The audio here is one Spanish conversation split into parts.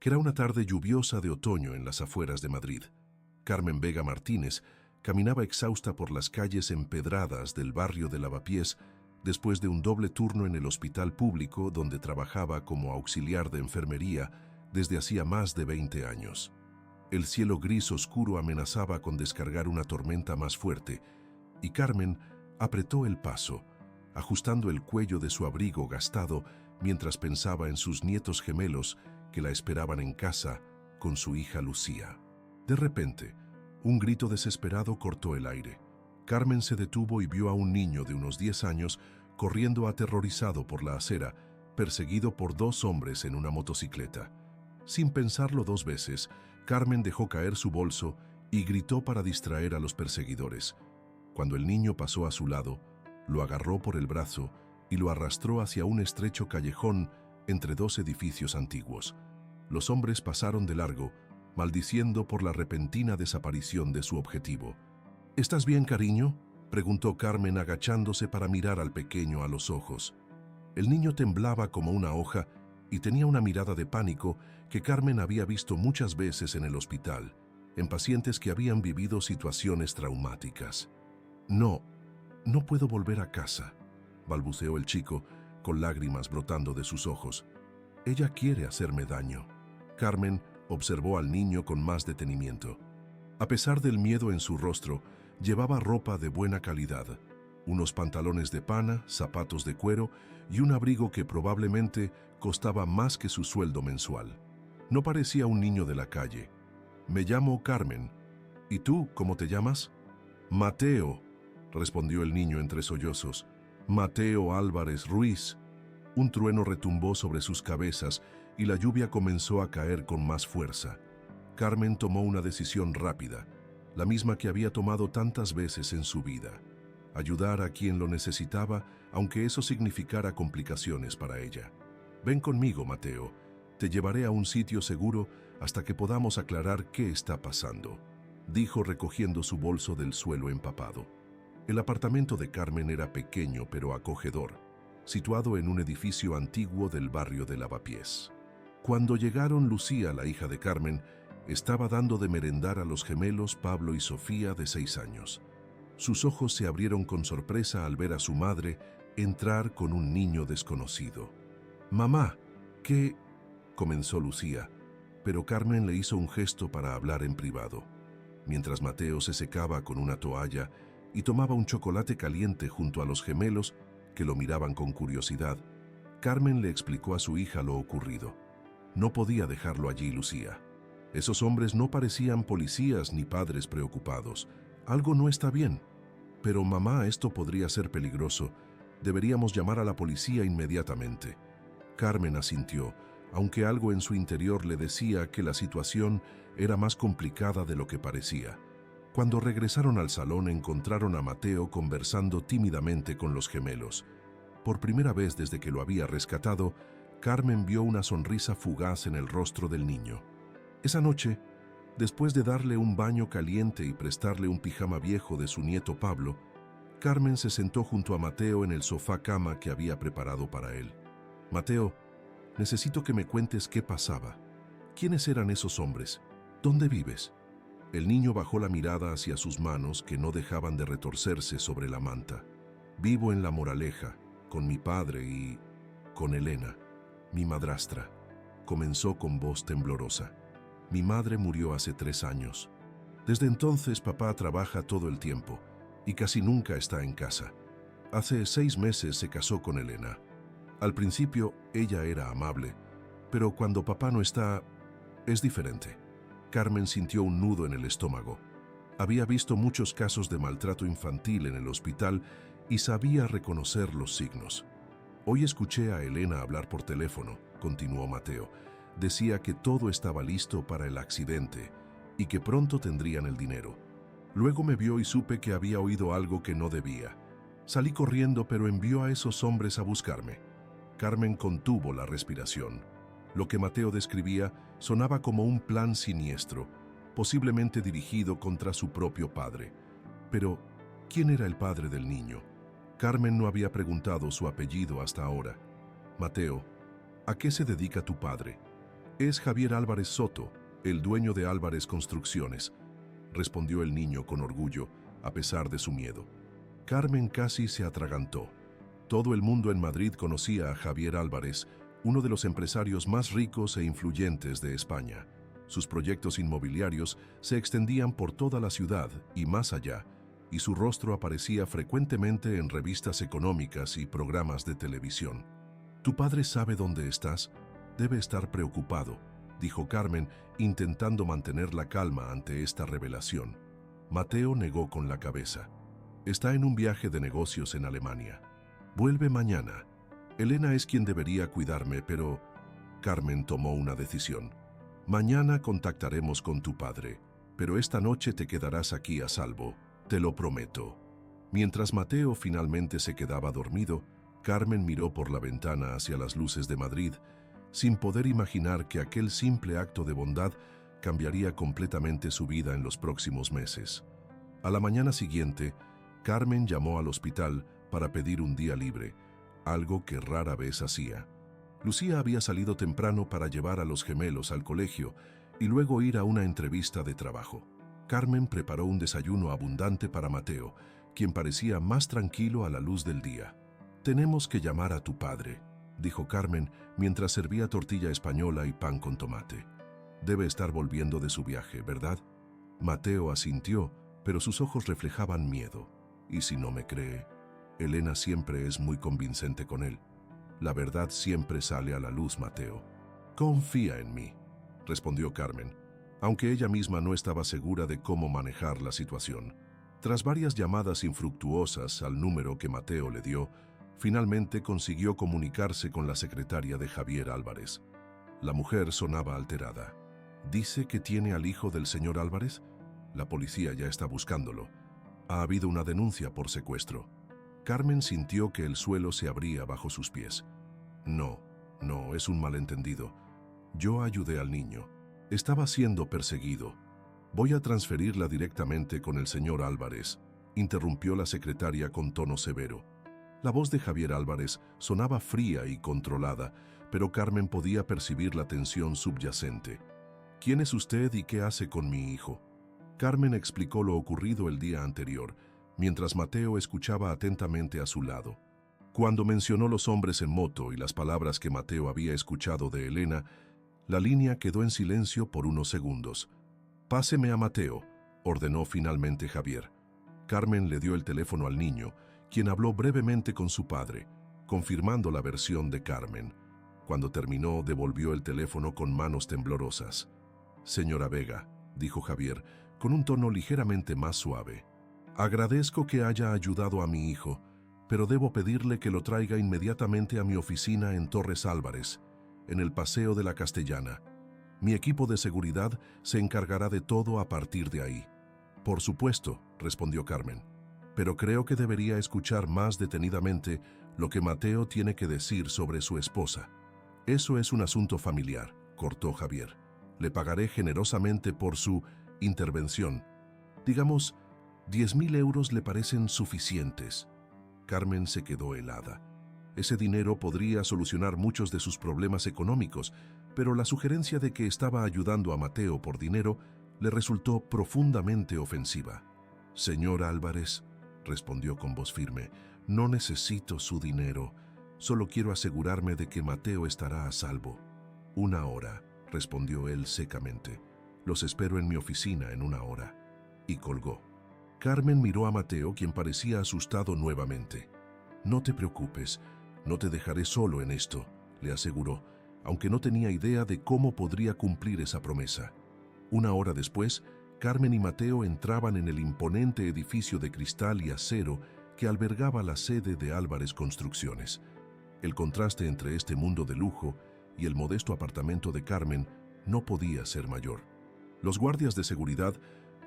que era una tarde lluviosa de otoño en las afueras de Madrid. Carmen Vega Martínez caminaba exhausta por las calles empedradas del barrio de Lavapiés después de un doble turno en el hospital público donde trabajaba como auxiliar de enfermería desde hacía más de 20 años. El cielo gris oscuro amenazaba con descargar una tormenta más fuerte y Carmen apretó el paso, ajustando el cuello de su abrigo gastado mientras pensaba en sus nietos gemelos que la esperaban en casa con su hija Lucía. De repente, un grito desesperado cortó el aire. Carmen se detuvo y vio a un niño de unos 10 años corriendo aterrorizado por la acera, perseguido por dos hombres en una motocicleta. Sin pensarlo dos veces, Carmen dejó caer su bolso y gritó para distraer a los perseguidores. Cuando el niño pasó a su lado, lo agarró por el brazo y lo arrastró hacia un estrecho callejón entre dos edificios antiguos. Los hombres pasaron de largo, maldiciendo por la repentina desaparición de su objetivo. «¿Estás bien, cariño?», preguntó Carmen agachándose para mirar al pequeño a los ojos. El niño temblaba como una hoja y tenía una mirada de pánico que Carmen había visto muchas veces en el hospital, en pacientes que habían vivido situaciones traumáticas. «No puedo volver a casa», balbuceó el chico, con lágrimas brotando de sus ojos. «Ella quiere hacerme daño». Carmen observó al niño con más detenimiento. A pesar del miedo en su rostro, llevaba ropa de buena calidad, unos pantalones de pana, zapatos de cuero y un abrigo que probablemente costaba más que su sueldo mensual. No parecía un niño de la calle. «Me llamo Carmen. ¿Y tú, cómo te llamas?» «Mateo», respondió el niño entre sollozos. «Mateo Álvarez Ruiz». Un trueno retumbó sobre sus cabezas y la lluvia comenzó a caer con más fuerza. Carmen tomó una decisión rápida, la misma que había tomado tantas veces en su vida: ayudar a quien lo necesitaba, aunque eso significara complicaciones para ella. «Ven conmigo, Mateo. Te llevaré a un sitio seguro hasta que podamos aclarar qué está pasando», dijo recogiendo su bolso del suelo empapado. El apartamento de Carmen era pequeño pero acogedor, situado en un edificio antiguo del barrio de Lavapiés. Cuando llegaron, Lucía, la hija de Carmen, estaba dando de merendar a los gemelos Pablo y Sofía, de 6 años. Sus ojos se abrieron con sorpresa al ver a su madre entrar con un niño desconocido. «Mamá, ¿qué?», comenzó Lucía, pero Carmen le hizo un gesto para hablar en privado. Mientras Mateo se secaba con una toalla y tomaba un chocolate caliente junto a los gemelos, que lo miraban con curiosidad, Carmen le explicó a su hija lo ocurrido. No podía dejarlo allí, Lucía. Esos hombres no parecían policías ni padres preocupados. Algo no está bien. «Pero mamá, esto podría ser peligroso. Deberíamos llamar a la policía inmediatamente». Carmen asintió, aunque algo en su interior le decía que la situación era más complicada de lo que parecía. Cuando regresaron al salón, encontraron a Mateo conversando tímidamente con los gemelos. Por primera vez desde que lo había rescatado, Carmen vio una sonrisa fugaz en el rostro del niño. Esa noche, después de darle un baño caliente y prestarle un pijama viejo de su nieto Pablo, Carmen se sentó junto a Mateo en el sofá-cama que había preparado para él. «Mateo, necesito que me cuentes qué pasaba. ¿Quiénes eran esos hombres? ¿Dónde vives?». El niño bajó la mirada hacia sus manos, que no dejaban de retorcerse sobre la manta. «Vivo en La Moraleja, con mi padre y con Elena, mi madrastra», comenzó con voz temblorosa. «Mi madre murió hace 3 años. Desde entonces papá trabaja todo el tiempo y casi nunca está en casa. Hace 6 meses se casó con Elena. Al principio ella era amable, pero cuando papá no está, es diferente». Carmen sintió un nudo en el estómago. Había visto muchos casos de maltrato infantil en el hospital y sabía reconocer los signos. «Hoy escuché a Elena hablar por teléfono», continuó Mateo. «Decía que todo estaba listo para el accidente y que pronto tendrían el dinero. Luego me vio y supe que había oído algo que no debía. Salí corriendo, pero envió a esos hombres a buscarme». Carmen contuvo la respiración. Lo que Mateo describía sonaba como un plan siniestro, posiblemente dirigido contra su propio padre. Pero, ¿quién era el padre del niño? Carmen no había preguntado su apellido hasta ahora. «Mateo, ¿a qué se dedica tu padre?». Es Javier Álvarez Soto, el dueño de Álvarez Construcciones, respondió el niño con orgullo, a pesar de su miedo. Carmen casi se atragantó. Todo el mundo en Madrid conocía a Javier Álvarez, uno de los empresarios más ricos e influyentes de España. Sus proyectos inmobiliarios se extendían por toda la ciudad y más allá, y su rostro aparecía frecuentemente en revistas económicas y programas de televisión. «¿Tu padre sabe dónde estás? Debe estar preocupado», dijo Carmen, intentando mantener la calma ante esta revelación. Mateo negó con la cabeza. «Está en un viaje de negocios en Alemania. Vuelve mañana. Elena es quien debería cuidarme, pero...» Carmen tomó una decisión. «Mañana contactaremos con tu padre, pero esta noche te quedarás aquí a salvo, te lo prometo». Mientras Mateo finalmente se quedaba dormido, Carmen miró por la ventana hacia las luces de Madrid, sin poder imaginar que aquel simple acto de bondad cambiaría completamente su vida en los próximos meses. A la mañana siguiente, Carmen llamó al hospital para pedir un día libre, algo que rara vez hacía. Lucía había salido temprano para llevar a los gemelos al colegio y luego ir a una entrevista de trabajo. Carmen preparó un desayuno abundante para Mateo, quien parecía más tranquilo a la luz del día. «Tenemos que llamar a tu padre», dijo Carmen mientras servía tortilla española y pan con tomate. «Debe estar volviendo de su viaje, ¿verdad?» Mateo asintió, pero sus ojos reflejaban miedo. «¿Y si no me cree? Elena siempre es muy convincente con él. La verdad siempre sale a la luz, Mateo». «Confía en mí», respondió Carmen, aunque ella misma no estaba segura de cómo manejar la situación. Tras varias llamadas infructuosas al número que Mateo le dio, finalmente consiguió comunicarse con la secretaria de Javier Álvarez. La mujer sonaba alterada. «¿Dice que tiene al hijo del señor Álvarez? La policía ya está buscándolo. Ha habido una denuncia por secuestro». Carmen sintió que el suelo se abría bajo sus pies. No, es un malentendido. Yo ayudé al niño. Estaba siendo perseguido. Voy a transferirla directamente con el señor Álvarez», interrumpió la secretaria con tono severo. La voz de Javier Álvarez sonaba fría y controlada, pero Carmen podía percibir la tensión subyacente. «¿Quién es usted y qué hace con mi hijo?». Carmen explicó lo ocurrido el día anterior, mientras Mateo escuchaba atentamente a su lado. Cuando mencionó los hombres en moto y las palabras que Mateo había escuchado de Elena, la línea quedó en silencio por unos segundos. «Páseme a Mateo», ordenó finalmente Javier. Carmen le dio el teléfono al niño, quien habló brevemente con su padre, confirmando la versión de Carmen. Cuando terminó, devolvió el teléfono con manos temblorosas. «Señora Vega», dijo Javier, con un tono ligeramente más suave, «agradezco que haya ayudado a mi hijo, pero debo pedirle que lo traiga inmediatamente a mi oficina en Torres Álvarez, en el Paseo de la Castellana. Mi equipo de seguridad se encargará de todo a partir de ahí». «Por supuesto», respondió Carmen, «pero creo que debería escuchar más detenidamente lo que Mateo tiene que decir sobre su esposa». «Eso es un asunto familiar», cortó Javier. «Le pagaré generosamente por su intervención. Digamos, 10.000 euros le parecen suficientes». Carmen se quedó helada. Ese dinero podría solucionar muchos de sus problemas económicos, pero la sugerencia de que estaba ayudando a Mateo por dinero le resultó profundamente ofensiva. «Señor Álvarez», respondió con voz firme, «no necesito su dinero. Solo quiero asegurarme de que Mateo estará a salvo». «1 hora», respondió él secamente. «Los espero en mi oficina en 1 hora». Y colgó. Carmen miró a Mateo, quien parecía asustado nuevamente. «No te preocupes, no te dejaré solo en esto», le aseguró, aunque no tenía idea de cómo podría cumplir esa promesa. 1 hora después, Carmen y Mateo entraban en el imponente edificio de cristal y acero que albergaba la sede de Álvarez Construcciones. El contraste entre este mundo de lujo y el modesto apartamento de Carmen no podía ser mayor. Los guardias de seguridad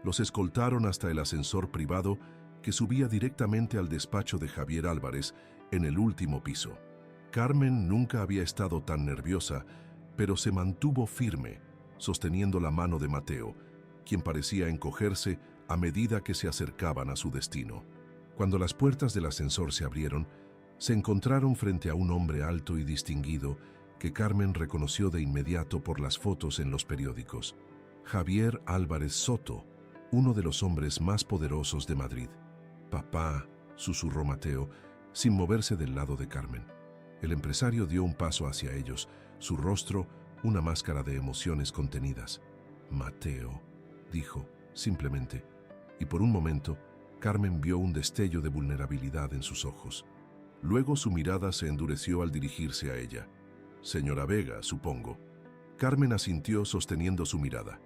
los escoltaron hasta el ascensor privado que subía directamente al despacho de Javier Álvarez en el último piso. Carmen nunca había estado tan nerviosa, pero se mantuvo firme, sosteniendo la mano de Mateo, quien parecía encogerse a medida que se acercaban a su destino. Cuando las puertas del ascensor se abrieron, se encontraron frente a un hombre alto y distinguido que Carmen reconoció de inmediato por las fotos en los periódicos. Javier Álvarez Soto, uno de los hombres más poderosos de Madrid. «Papá», susurró Mateo, sin moverse del lado de Carmen. El empresario dio un paso hacia ellos, su rostro una máscara de emociones contenidas. «Mateo», dijo, simplemente, y por un momento, Carmen vio un destello de vulnerabilidad en sus ojos. Luego su mirada se endureció al dirigirse a ella. «Señora Vega, supongo». Carmen asintió sosteniendo su mirada.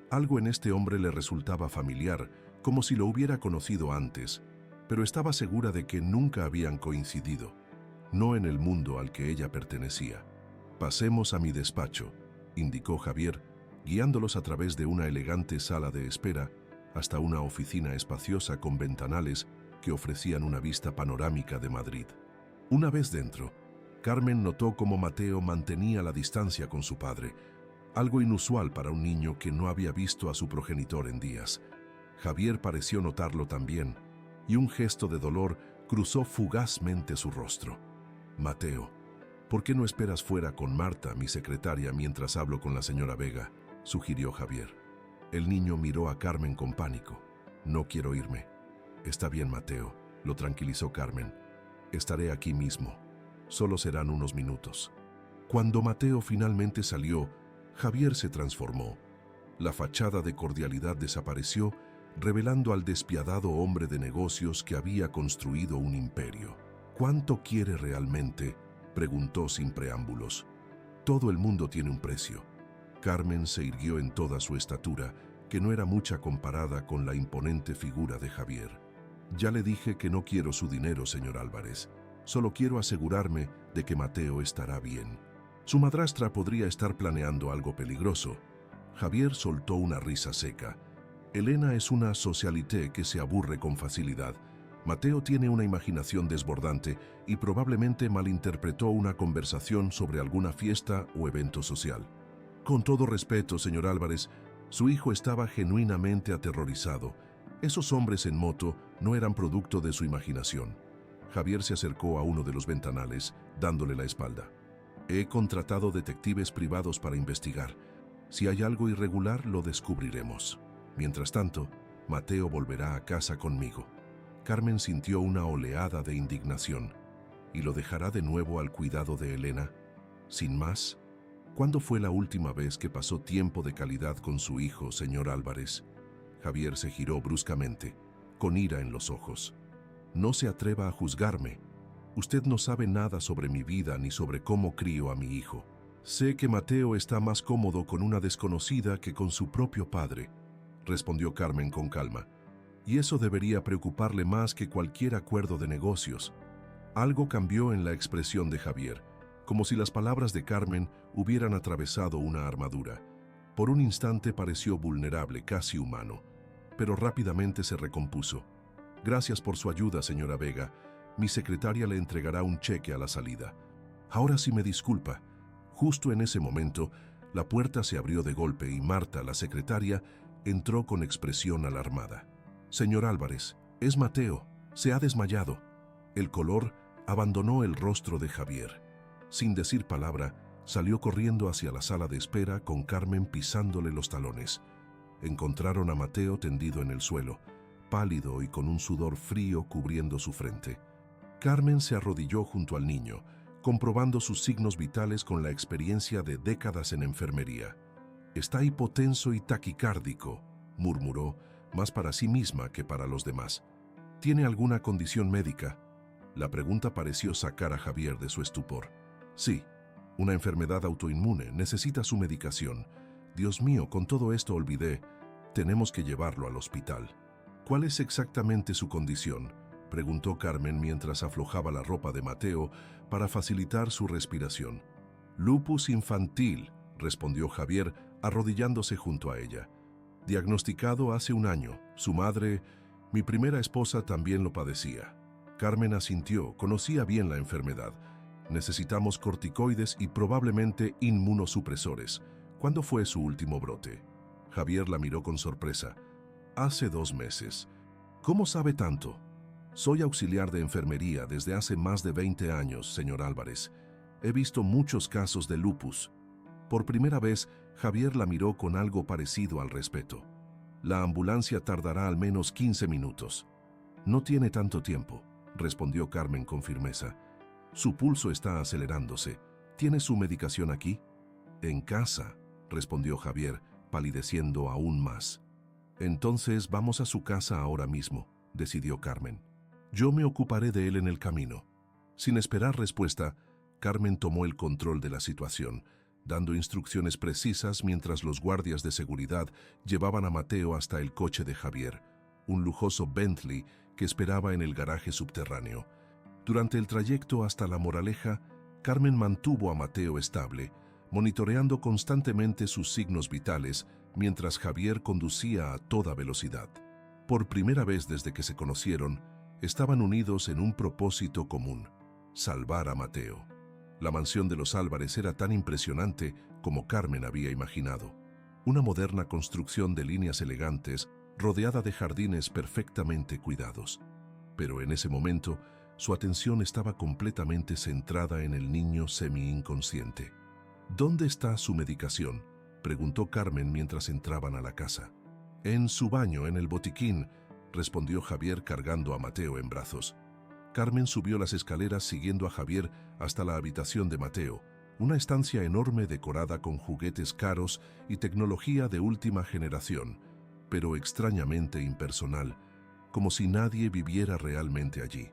Algo en este hombre le resultaba familiar, como si lo hubiera conocido antes, pero estaba segura de que nunca habían coincidido, no en el mundo al que ella pertenecía. «Pasemos a mi despacho», indicó Javier, guiándolos a través de una elegante sala de espera hasta una oficina espaciosa con ventanales que ofrecían una vista panorámica de Madrid. Una vez dentro, Carmen notó cómo Mateo mantenía la distancia con su padre, algo inusual para un niño que no había visto a su progenitor en días. Javier pareció notarlo también, y un gesto de dolor cruzó fugazmente su rostro. «Mateo, ¿por qué no esperas fuera con Marta, mi secretaria, mientras hablo con la señora Vega?», sugirió Javier. El niño miró a Carmen con pánico. «No quiero irme». «Está bien, Mateo», lo tranquilizó Carmen. «Estaré aquí mismo. Solo serán unos minutos». Cuando Mateo finalmente salió, Javier se transformó. La fachada de cordialidad desapareció, revelando al despiadado hombre de negocios que había construido un imperio. «¿Cuánto quiere realmente?», preguntó sin preámbulos. «Todo el mundo tiene un precio». Carmen se irguió en toda su estatura, que no era mucha comparada con la imponente figura de Javier. «Ya le dije que no quiero su dinero, señor Álvarez. Solo quiero asegurarme de que Mateo estará bien. Su madrastra podría estar planeando algo peligroso». Javier soltó una risa seca. «Elena es una socialité que se aburre con facilidad. Mateo tiene una imaginación desbordante y probablemente malinterpretó una conversación sobre alguna fiesta o evento social». «Con todo respeto, señor Álvarez, su hijo estaba genuinamente aterrorizado. Esos hombres en moto no eran producto de su imaginación». Javier se acercó a uno de los ventanales, dándole la espalda. «He contratado detectives privados para investigar. Si hay algo irregular, lo descubriremos. Mientras tanto, Mateo volverá a casa conmigo». Carmen sintió una oleada de indignación. «¿Y lo dejará de nuevo al cuidado de Elena? Sin más. ¿Cuándo fue la última vez que pasó tiempo de calidad con su hijo, señor Álvarez?». Javier se giró bruscamente, con ira en los ojos. «No se atreva a juzgarme. Usted no sabe nada sobre mi vida ni sobre cómo crío a mi hijo. Sé que Mateo está más cómodo con una desconocida que con su propio padre», respondió Carmen con calma. «Y eso debería preocuparle más que cualquier acuerdo de negocios». Algo cambió en la expresión de Javier, como si las palabras de Carmen hubieran atravesado una armadura. Por un instante pareció vulnerable, casi humano, pero rápidamente se recompuso. «Gracias por su ayuda, señora Vega. Mi secretaria le entregará un cheque a la salida. Ahora sí me disculpa». Justo en ese momento, la puerta se abrió de golpe y Marta, la secretaria, entró con expresión alarmada. «Señor Álvarez, es Mateo. Se ha desmayado». El color abandonó el rostro de Javier. Sin decir palabra, salió corriendo hacia la sala de espera con Carmen pisándole los talones. Encontraron a Mateo tendido en el suelo, pálido y con un sudor frío cubriendo su frente. Carmen se arrodilló junto al niño, comprobando sus signos vitales con la experiencia de décadas en enfermería. «Está hipotenso y taquicárdico», murmuró, más para sí misma que para los demás. «¿Tiene alguna condición médica?». La pregunta pareció sacar a Javier de su estupor. «Sí, una enfermedad autoinmune, necesita su medicación. Dios mío, con todo esto olvidé. Tenemos que llevarlo al hospital». «¿Cuál es exactamente su condición?», preguntó Carmen mientras aflojaba la ropa de Mateo para facilitar su respiración. «Lupus infantil», respondió Javier, arrodillándose junto a ella. «Diagnosticado hace un año. Su madre, mi primera esposa, también lo padecía». Carmen asintió, conocía bien la enfermedad. «Necesitamos corticoides y probablemente inmunosupresores. ¿Cuándo fue su último brote?». Javier la miró con sorpresa. «Hace 2 meses». «¿Cómo sabe tanto?». «Soy auxiliar de enfermería desde hace más de 20 años, señor Álvarez. He visto muchos casos de lupus. Por primera vez, Javier la miró con algo parecido al respeto. La ambulancia tardará al menos 15 minutos. No tiene tanto tiempo, respondió Carmen con firmeza. Su pulso está acelerándose. ¿Tiene su medicación aquí? En casa, respondió Javier, palideciendo aún más. Entonces vamos a su casa ahora mismo, decidió Carmen. Yo me ocuparé de él en el camino. Sin esperar respuesta, Carmen tomó el control de la situación, dando instrucciones precisas mientras los guardias de seguridad llevaban a Mateo hasta el coche de Javier, un lujoso Bentley que esperaba en el garaje subterráneo. Durante el trayecto hasta La Moraleja, Carmen mantuvo a Mateo estable, monitoreando constantemente sus signos vitales mientras Javier conducía a toda velocidad. Por primera vez desde que se conocieron, estaban unidos en un propósito común: salvar a Mateo. La mansión de los Álvarez era tan impresionante como Carmen había imaginado. Una moderna construcción de líneas elegantes, rodeada de jardines perfectamente cuidados. Pero en ese momento, su atención estaba completamente centrada en el niño semi-inconsciente. ¿Dónde está su medicación?, preguntó Carmen mientras entraban a la casa. En su baño, en el botiquín, respondió Javier cargando a Mateo en brazos. Carmen subió las escaleras siguiendo a Javier hasta la habitación de Mateo, una estancia enorme decorada con juguetes caros y tecnología de última generación, pero extrañamente impersonal, como si nadie viviera realmente allí.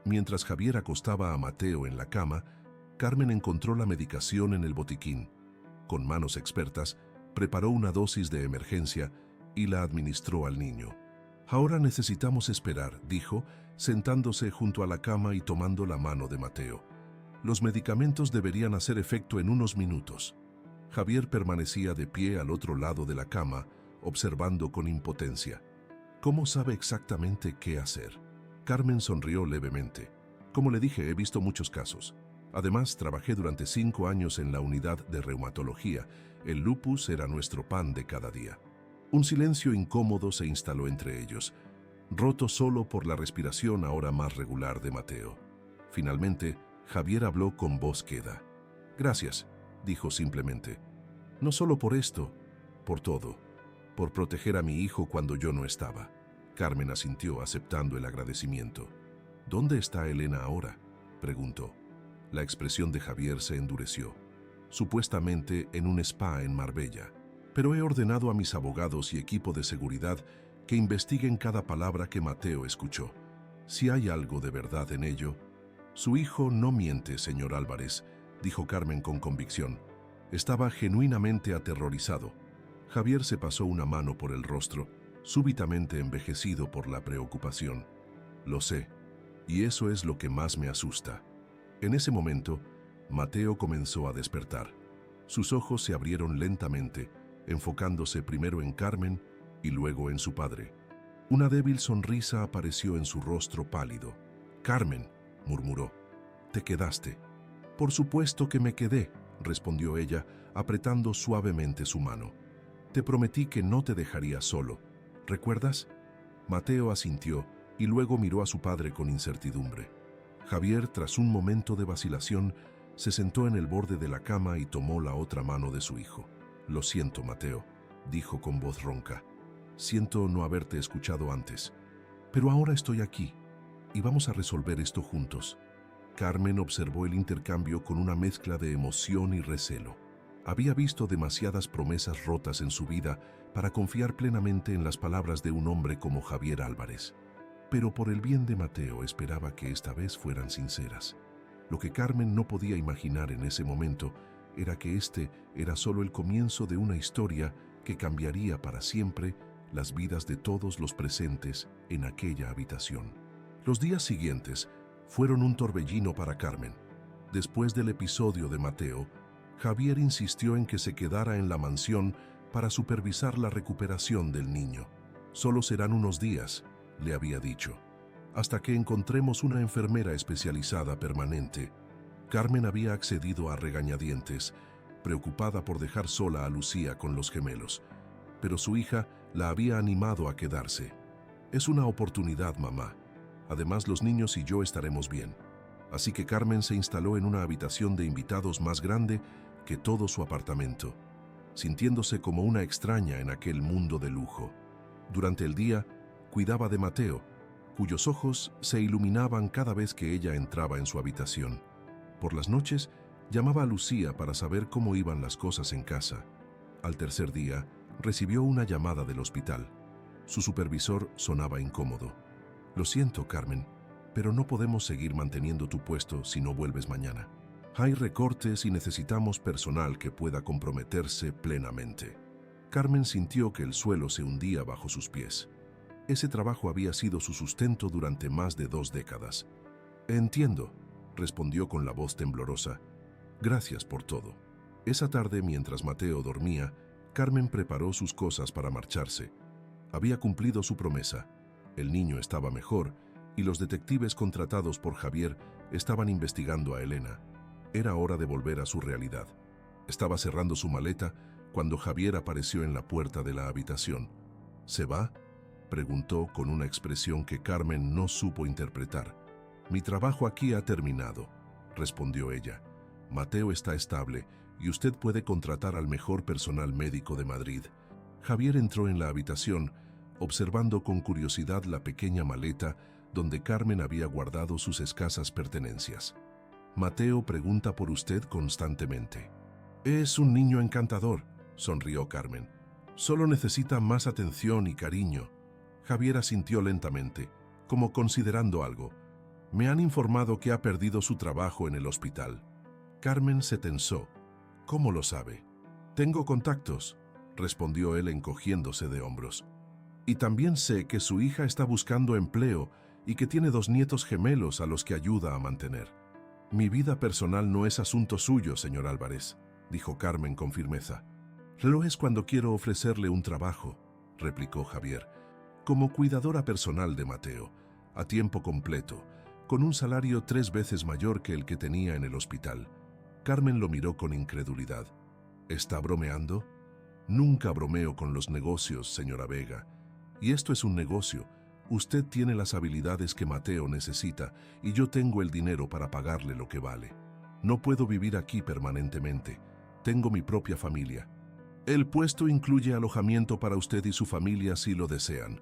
Mientras Javier acostaba a Mateo en la cama, Carmen encontró la medicación en el botiquín. Con manos expertas, preparó una dosis de emergencia y la administró al niño. Ahora necesitamos esperar, dijo, sentándose junto a la cama y tomando la mano de Mateo. Los medicamentos deberían hacer efecto en unos minutos. Javier permanecía de pie al otro lado de la cama, observando con impotencia. ¿Cómo sabe exactamente qué hacer? Carmen sonrió levemente. Como le dije, he visto muchos casos. Además, trabajé durante 5 años en la unidad de reumatología. El lupus era nuestro pan de cada día. Un silencio incómodo se instaló entre ellos, roto solo por la respiración ahora más regular de Mateo. Finalmente, Javier habló con voz queda. Gracias, dijo simplemente. No solo por esto, por todo. Por proteger a mi hijo cuando yo no estaba. Carmen asintió, aceptando el agradecimiento. ¿Dónde está Elena ahora?, preguntó. La expresión de Javier se endureció. Supuestamente en un spa en Marbella. Pero he ordenado a mis abogados y equipo de seguridad que investiguen cada palabra que Mateo escuchó. Si hay algo de verdad en ello... Su hijo no miente, señor Álvarez, dijo Carmen con convicción. Estaba genuinamente aterrorizado. Javier se pasó una mano por el rostro, súbitamente envejecido por la preocupación. Lo sé, y eso es lo que más me asusta. En ese momento, Mateo comenzó a despertar. Sus ojos se abrieron lentamente, enfocándose primero en Carmen y luego en su padre. Una débil sonrisa apareció en su rostro pálido. «Carmen», murmuró, «¿te quedaste?» «Por supuesto que me quedé», respondió ella, apretando suavemente su mano. «Te prometí que no te dejaría solo. ¿Recuerdas?» Mateo asintió y luego miró a su padre con incertidumbre. Javier, tras un momento de vacilación, se sentó en el borde de la cama y tomó la otra mano de su hijo. «Lo siento, Mateo», dijo con voz ronca. «Siento no haberte escuchado antes. Pero ahora estoy aquí, y vamos a resolver esto juntos». Carmen observó el intercambio con una mezcla de emoción y recelo. Había visto demasiadas promesas rotas en su vida para confiar plenamente en las palabras de un hombre como Javier Álvarez. Pero por el bien de Mateo esperaba que esta vez fueran sinceras. Lo que Carmen no podía imaginar en ese momento era que este era solo el comienzo de una historia que cambiaría para siempre las vidas de todos los presentes en aquella habitación. Los días siguientes fueron un torbellino para Carmen. Después del episodio de Mateo, Javier insistió en que se quedara en la mansión para supervisar la recuperación del niño. «Solo serán unos días», le había dicho, «hasta que encontremos una enfermera especializada permanente». Carmen había accedido a regañadientes, preocupada por dejar sola a Lucía con los gemelos, pero su hija la había animado a quedarse. «Es una oportunidad, mamá. Además, los niños y yo estaremos bien». así que Carmen se instaló en una habitación de invitados más grande que todo su apartamento, sintiéndose como una extraña en aquel mundo de lujo. Durante el día, cuidaba de Mateo, cuyos ojos se iluminaban cada vez que ella entraba en su habitación. Por las noches, llamaba a Lucía para saber cómo iban las cosas en casa. Al tercer día, recibió una llamada del hospital. Su supervisor sonaba incómodo. «Lo siento, Carmen, pero no podemos seguir manteniendo tu puesto si no vuelves mañana. Hay recortes y necesitamos personal que pueda comprometerse plenamente». Carmen sintió que el suelo se hundía bajo sus pies. Ese trabajo había sido su sustento durante más de 2 décadas. «Entiendo», respondió con la voz temblorosa. «Gracias por todo». Esa tarde, mientras Mateo dormía, Carmen preparó sus cosas para marcharse. Había cumplido su promesa. El niño estaba mejor y los detectives contratados por Javier estaban investigando a Elena. Era hora de volver a su realidad. Estaba cerrando su maleta cuando Javier apareció en la puerta de la habitación. «¿Se va?», preguntó con una expresión que Carmen no supo interpretar. «Mi trabajo aquí ha terminado», respondió ella. «Mateo está estable y usted puede contratar al mejor personal médico de Madrid». Javier entró en la habitación, observando con curiosidad la pequeña maleta donde Carmen había guardado sus escasas pertenencias. «Mateo pregunta por usted constantemente». «Es un niño encantador», sonrió Carmen. «Solo necesita más atención y cariño». Javier asintió lentamente, como considerando algo. «Me han informado que ha perdido su trabajo en el hospital». Carmen se tensó. «¿Cómo lo sabe?» «Tengo contactos», respondió él encogiéndose de hombros. «Y también sé que su hija está buscando empleo y que tiene 2 nietos gemelos a los que ayuda a mantener». «Mi vida personal no es asunto suyo, señor Álvarez», dijo Carmen con firmeza. «Lo es cuando quiero ofrecerle un trabajo», replicó Javier, «como cuidadora personal de Mateo, a tiempo completo, con un salario 3 veces mayor que el que tenía en el hospital». Carmen lo miró con incredulidad. «¿Está bromeando?» «Nunca bromeo con los negocios, señora Vega. Y esto es un negocio. Usted tiene las habilidades que Mateo necesita y yo tengo el dinero para pagarle lo que vale. No puedo vivir aquí permanentemente. Tengo mi propia familia. El puesto incluye alojamiento para usted y su familia si lo desean.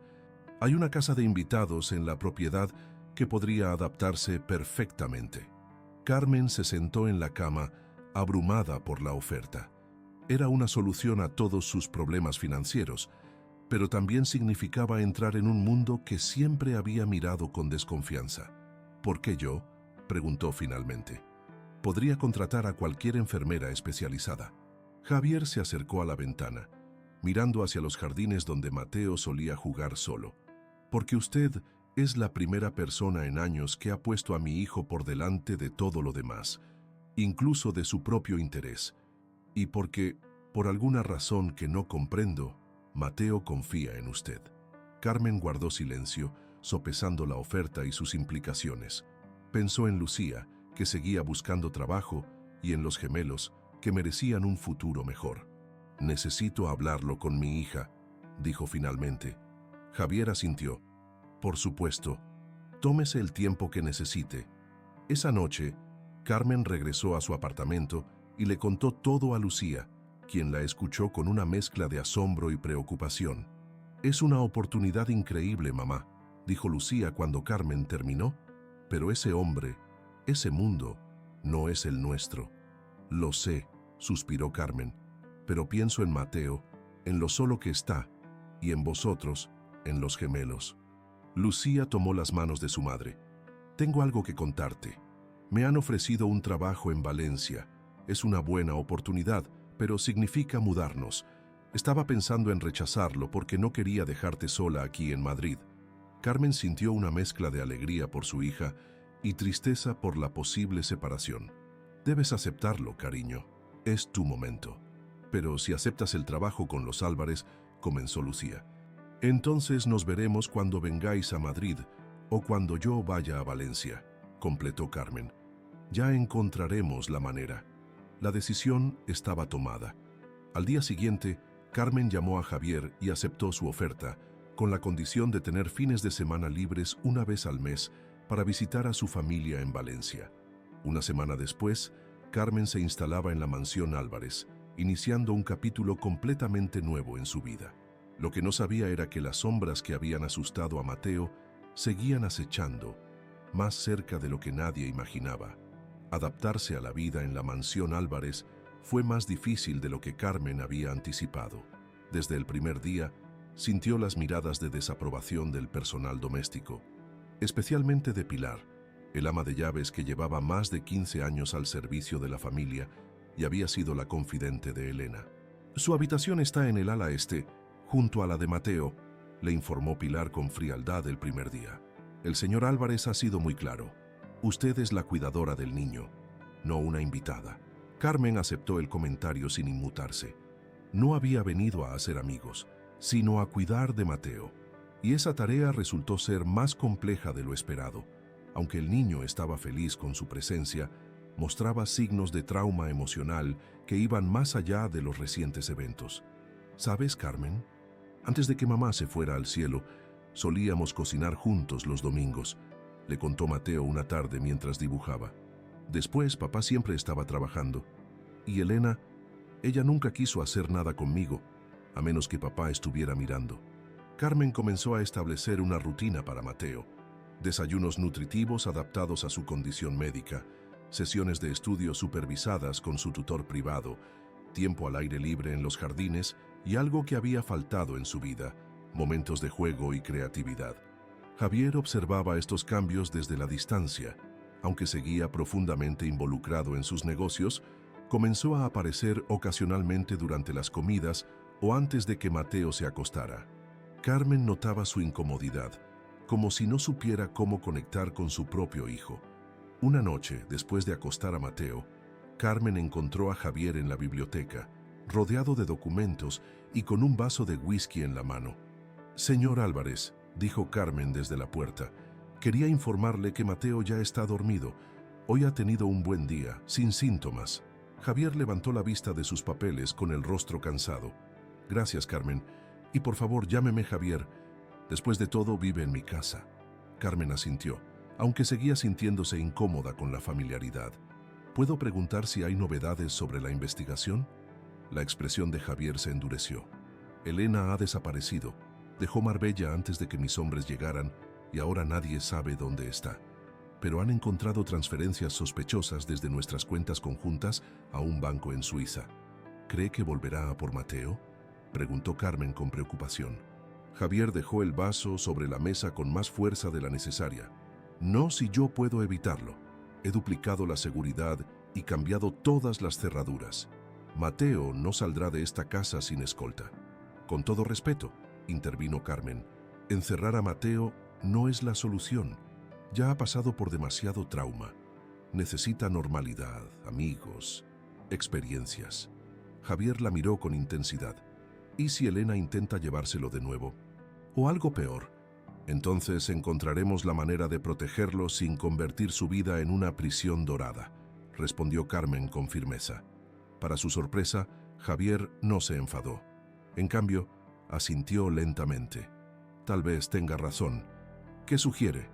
Hay una casa de invitados en la propiedad que podría adaptarse perfectamente». Carmen se sentó en la cama, abrumada por la oferta. Era una solución a todos sus problemas financieros, pero también significaba entrar en un mundo que siempre había mirado con desconfianza. «¿Por qué yo?», preguntó finalmente. «Podría contratar a cualquier enfermera especializada». Javier se acercó a la ventana, mirando hacia los jardines donde Mateo solía jugar solo. «Porque usted es la primera persona en años que ha puesto a mi hijo por delante de todo lo demás, incluso de su propio interés. Y porque, por alguna razón que no comprendo, Mateo confía en usted». Carmen guardó silencio, sopesando la oferta y sus implicaciones. Pensó en Lucía, que seguía buscando trabajo, y en los gemelos, que merecían un futuro mejor. «Necesito hablarlo con mi hija», dijo finalmente. Javier asintió. «Por supuesto. Tómese el tiempo que necesite». Esa noche, Carmen regresó a su apartamento y le contó todo a Lucía, quien la escuchó con una mezcla de asombro y preocupación. «Es una oportunidad increíble, mamá», dijo Lucía cuando Carmen terminó. «Pero ese hombre, ese mundo, no es el nuestro». «Lo sé», suspiró Carmen, «pero pienso en Mateo, en lo solo que está, y en vosotros, en los gemelos». Lucía tomó las manos de su madre. «Tengo algo que contarte. Me han ofrecido un trabajo en Valencia. Es una buena oportunidad, pero significa mudarnos. Estaba pensando en rechazarlo porque no quería dejarte sola aquí en Madrid». Carmen sintió una mezcla de alegría por su hija y tristeza por la posible separación. «Debes aceptarlo, cariño. Es tu momento». «Pero si aceptas el trabajo con los Álvarez», comenzó Lucía. «Entonces nos veremos cuando vengáis a Madrid o cuando yo vaya a Valencia», completó Carmen. «Ya encontraremos la manera». La decisión estaba tomada. Al día siguiente, Carmen llamó a Javier y aceptó su oferta, con la condición de tener fines de semana libres una vez al mes para visitar a su familia en Valencia. Una semana después, Carmen se instalaba en la mansión Álvarez, iniciando un capítulo completamente nuevo en su vida. Lo que no sabía era que las sombras que habían asustado a Mateo seguían acechando, más cerca de lo que nadie imaginaba. Adaptarse a la vida en la mansión Álvarez fue más difícil de lo que Carmen había anticipado. Desde el primer día, sintió las miradas de desaprobación del personal doméstico, especialmente de Pilar, el ama de llaves que llevaba más de 15 años al servicio de la familia y había sido la confidente de Elena. Su habitación está en el ala este, junto a la de Mateo, le informó Pilar con frialdad el primer día. El señor Álvarez ha sido muy claro. Usted es la cuidadora del niño, no una invitada. Carmen aceptó el comentario sin inmutarse. No había venido a hacer amigos, sino a cuidar de Mateo. Y esa tarea resultó ser más compleja de lo esperado. Aunque el niño estaba feliz con su presencia, mostraba signos de trauma emocional que iban más allá de los recientes eventos. ¿Sabes, Carmen? Antes de que mamá se fuera al cielo, solíamos cocinar juntos los domingos, le contó Mateo una tarde mientras dibujaba. Después, papá siempre estaba trabajando. Y Elena, ella nunca quiso hacer nada conmigo, a menos que papá estuviera mirando. Carmen comenzó a establecer una rutina para Mateo. Desayunos nutritivos adaptados a su condición médica, sesiones de estudio supervisadas con su tutor privado, tiempo al aire libre en los jardines y algo que había faltado en su vida, momentos de juego y creatividad. Javier observaba estos cambios desde la distancia. Aunque seguía profundamente involucrado en sus negocios, comenzó a aparecer ocasionalmente durante las comidas o antes de que Mateo se acostara. Carmen notaba su incomodidad, como si no supiera cómo conectar con su propio hijo. Una noche, después de acostar a Mateo, Carmen encontró a Javier en la biblioteca, rodeado de documentos y con un vaso de whisky en la mano. «Señor Álvarez», dijo Carmen desde la puerta, «quería informarle que Mateo ya está dormido. Hoy ha tenido un buen día, sin síntomas». Javier levantó la vista de sus papeles con el rostro cansado. «Gracias, Carmen. Y por favor, llámeme Javier. Después de todo, vive en mi casa». Carmen asintió, aunque seguía sintiéndose incómoda con la familiaridad. «¿Puedo preguntar si hay novedades sobre la investigación?». La expresión de Javier se endureció. «Elena ha desaparecido. Dejó Marbella antes de que mis hombres llegaran y ahora nadie sabe dónde está. Pero han encontrado transferencias sospechosas desde nuestras cuentas conjuntas a un banco en Suiza. ¿Cree que volverá a por Mateo?», preguntó Carmen con preocupación. Javier dejó el vaso sobre la mesa con más fuerza de la necesaria. «No si yo puedo evitarlo. He duplicado la seguridad y cambiado todas las cerraduras. Mateo no saldrá de esta casa sin escolta». «Con todo respeto», intervino Carmen, «encerrar a Mateo no es la solución. Ya ha pasado por demasiado trauma. Necesita normalidad, amigos, experiencias». Javier la miró con intensidad. «¿Y si Elena intenta llevárselo de nuevo? ¿O algo peor? Entonces encontraremos la manera de protegerlo sin convertir su vida en una prisión dorada», respondió Carmen con firmeza. Para su sorpresa, Javier no se enfadó. En cambio, asintió lentamente. «Tal vez tenga razón. ¿Qué sugiere?»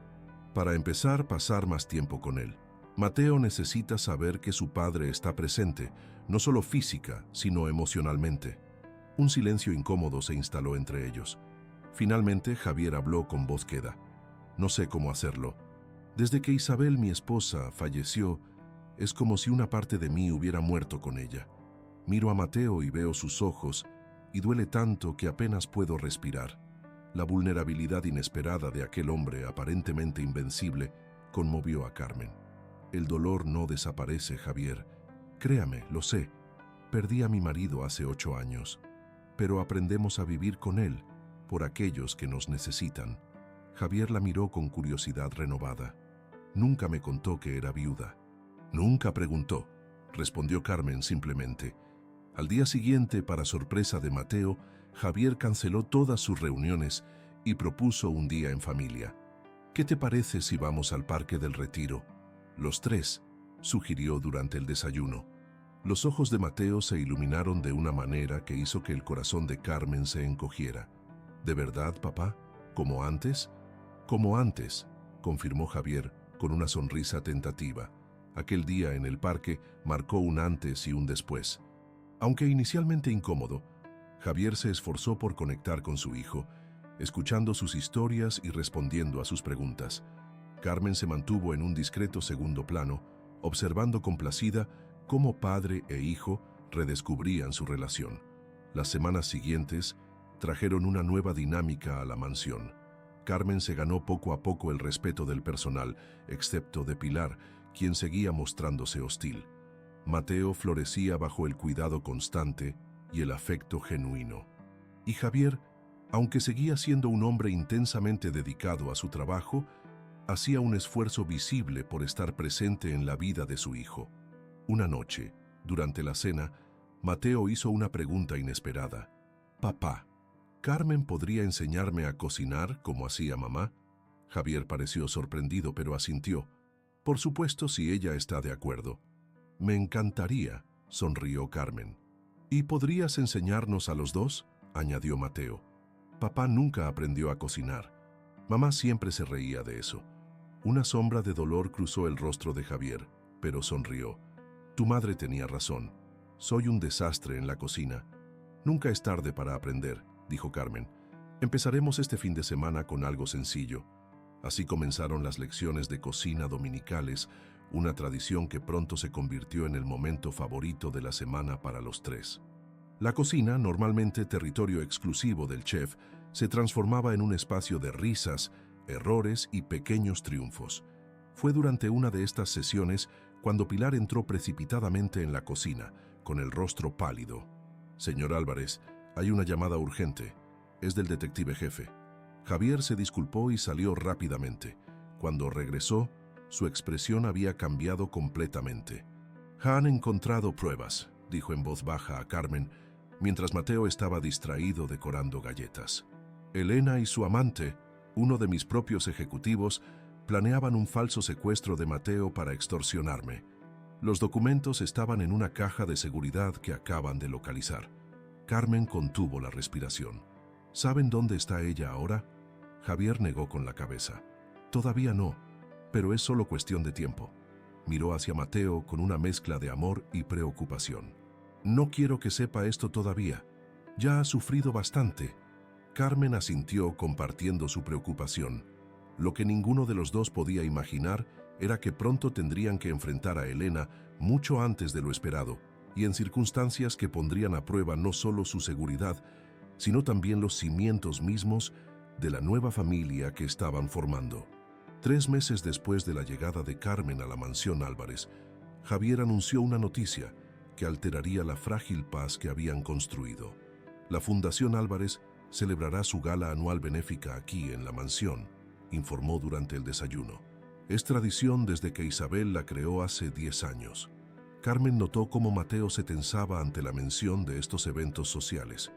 «Para empezar, pasar más tiempo con él. Mateo necesita saber que su padre está presente, no solo física, sino emocionalmente». Un silencio incómodo se instaló entre ellos. Finalmente, Javier habló con voz queda. «No sé cómo hacerlo. Desde que Isabel, mi esposa, falleció, es como si una parte de mí hubiera muerto con ella. Miro a Mateo y veo sus ojos, y duele tanto que apenas puedo respirar». La vulnerabilidad inesperada de aquel hombre aparentemente invencible conmovió a Carmen. «El dolor no desaparece, Javier. Créame, lo sé. Perdí a mi marido hace 8 años. Pero aprendemos a vivir con él, por aquellos que nos necesitan». Javier la miró con curiosidad renovada. «Nunca me contó que era viuda». «Nunca preguntó», respondió Carmen simplemente. Al día siguiente, para sorpresa de Mateo, Javier canceló todas sus reuniones y propuso un día en familia. «¿Qué te parece si vamos al Parque del Retiro? Los 3», sugirió durante el desayuno. Los ojos de Mateo se iluminaron de una manera que hizo que el corazón de Carmen se encogiera. «¿De verdad, papá? ¿Como antes?». «Como antes. confirmó Javier con una sonrisa tentativa. Aquel día en el parque marcó un antes y un después. Aunque inicialmente incómodo, Javier se esforzó por conectar con su hijo, escuchando sus historias y respondiendo a sus preguntas. Carmen se mantuvo en un discreto segundo plano, observando complacida cómo padre e hijo redescubrían su relación. Las semanas siguientes trajeron una nueva dinámica a la mansión. Carmen se ganó poco a poco el respeto del personal, excepto de Pilar, quien seguía mostrándose hostil. Mateo florecía bajo el cuidado constante y el afecto genuino. Y Javier, aunque seguía siendo un hombre intensamente dedicado a su trabajo, hacía un esfuerzo visible por estar presente en la vida de su hijo. Una noche, durante la cena, Mateo hizo una pregunta inesperada. «Papá, ¿Carmen podría enseñarme a cocinar como hacía mamá?» Javier pareció sorprendido, pero asintió. «Por supuesto, si ella está de acuerdo». «Me encantaría», sonrió Carmen. «¿Y podrías enseñarnos a los dos?», añadió Mateo. «Papá nunca aprendió a cocinar. Mamá siempre se reía de eso». Una sombra de dolor cruzó el rostro de Javier, pero sonrió. «Tu madre tenía razón. Soy un desastre en la cocina. Nunca es tarde para aprender», dijo Carmen. «Empezaremos este fin de semana con algo sencillo». Así comenzaron las lecciones de cocina dominicales, una tradición que pronto se convirtió en el momento favorito de la semana para los tres. La cocina, normalmente territorio exclusivo del chef, se transformaba en un espacio de risas, errores y pequeños triunfos. Fue durante una de estas sesiones cuando Pilar entró precipitadamente en la cocina, con el rostro pálido. «Señor Álvarez, hay una llamada urgente. Es del detective jefe». Javier se disculpó y salió rápidamente. Cuando regresó, su expresión había cambiado completamente. «Han encontrado pruebas», dijo en voz baja a Carmen, mientras Mateo estaba distraído decorando galletas. «Elena y su amante, uno de mis propios ejecutivos, planeaban un falso secuestro de Mateo para extorsionarme. Los documentos estaban en una caja de seguridad que acaban de localizar». Carmen contuvo la respiración. «¿Saben dónde está ella ahora?». Javier negó con la cabeza. «Todavía no, pero es solo cuestión de tiempo». Miró hacia Mateo con una mezcla de amor y preocupación. «No quiero que sepa esto todavía. Ya ha sufrido bastante». Carmen asintió compartiendo su preocupación. Lo que ninguno de los dos podía imaginar era que pronto tendrían que enfrentar a Elena mucho antes de lo esperado, y en circunstancias que pondrían a prueba no solo su seguridad, sino también los cimientos mismos de la nueva familia que estaban formando. 3 meses después de la llegada de Carmen a la mansión Álvarez, Javier anunció una noticia que alteraría la frágil paz que habían construido. La Fundación Álvarez celebrará su gala anual benéfica aquí en la mansión, informó durante el desayuno. Es tradición desde que Isabel la creó hace 10 años. Carmen notó cómo Mateo se tensaba ante la mención de estos eventos sociales.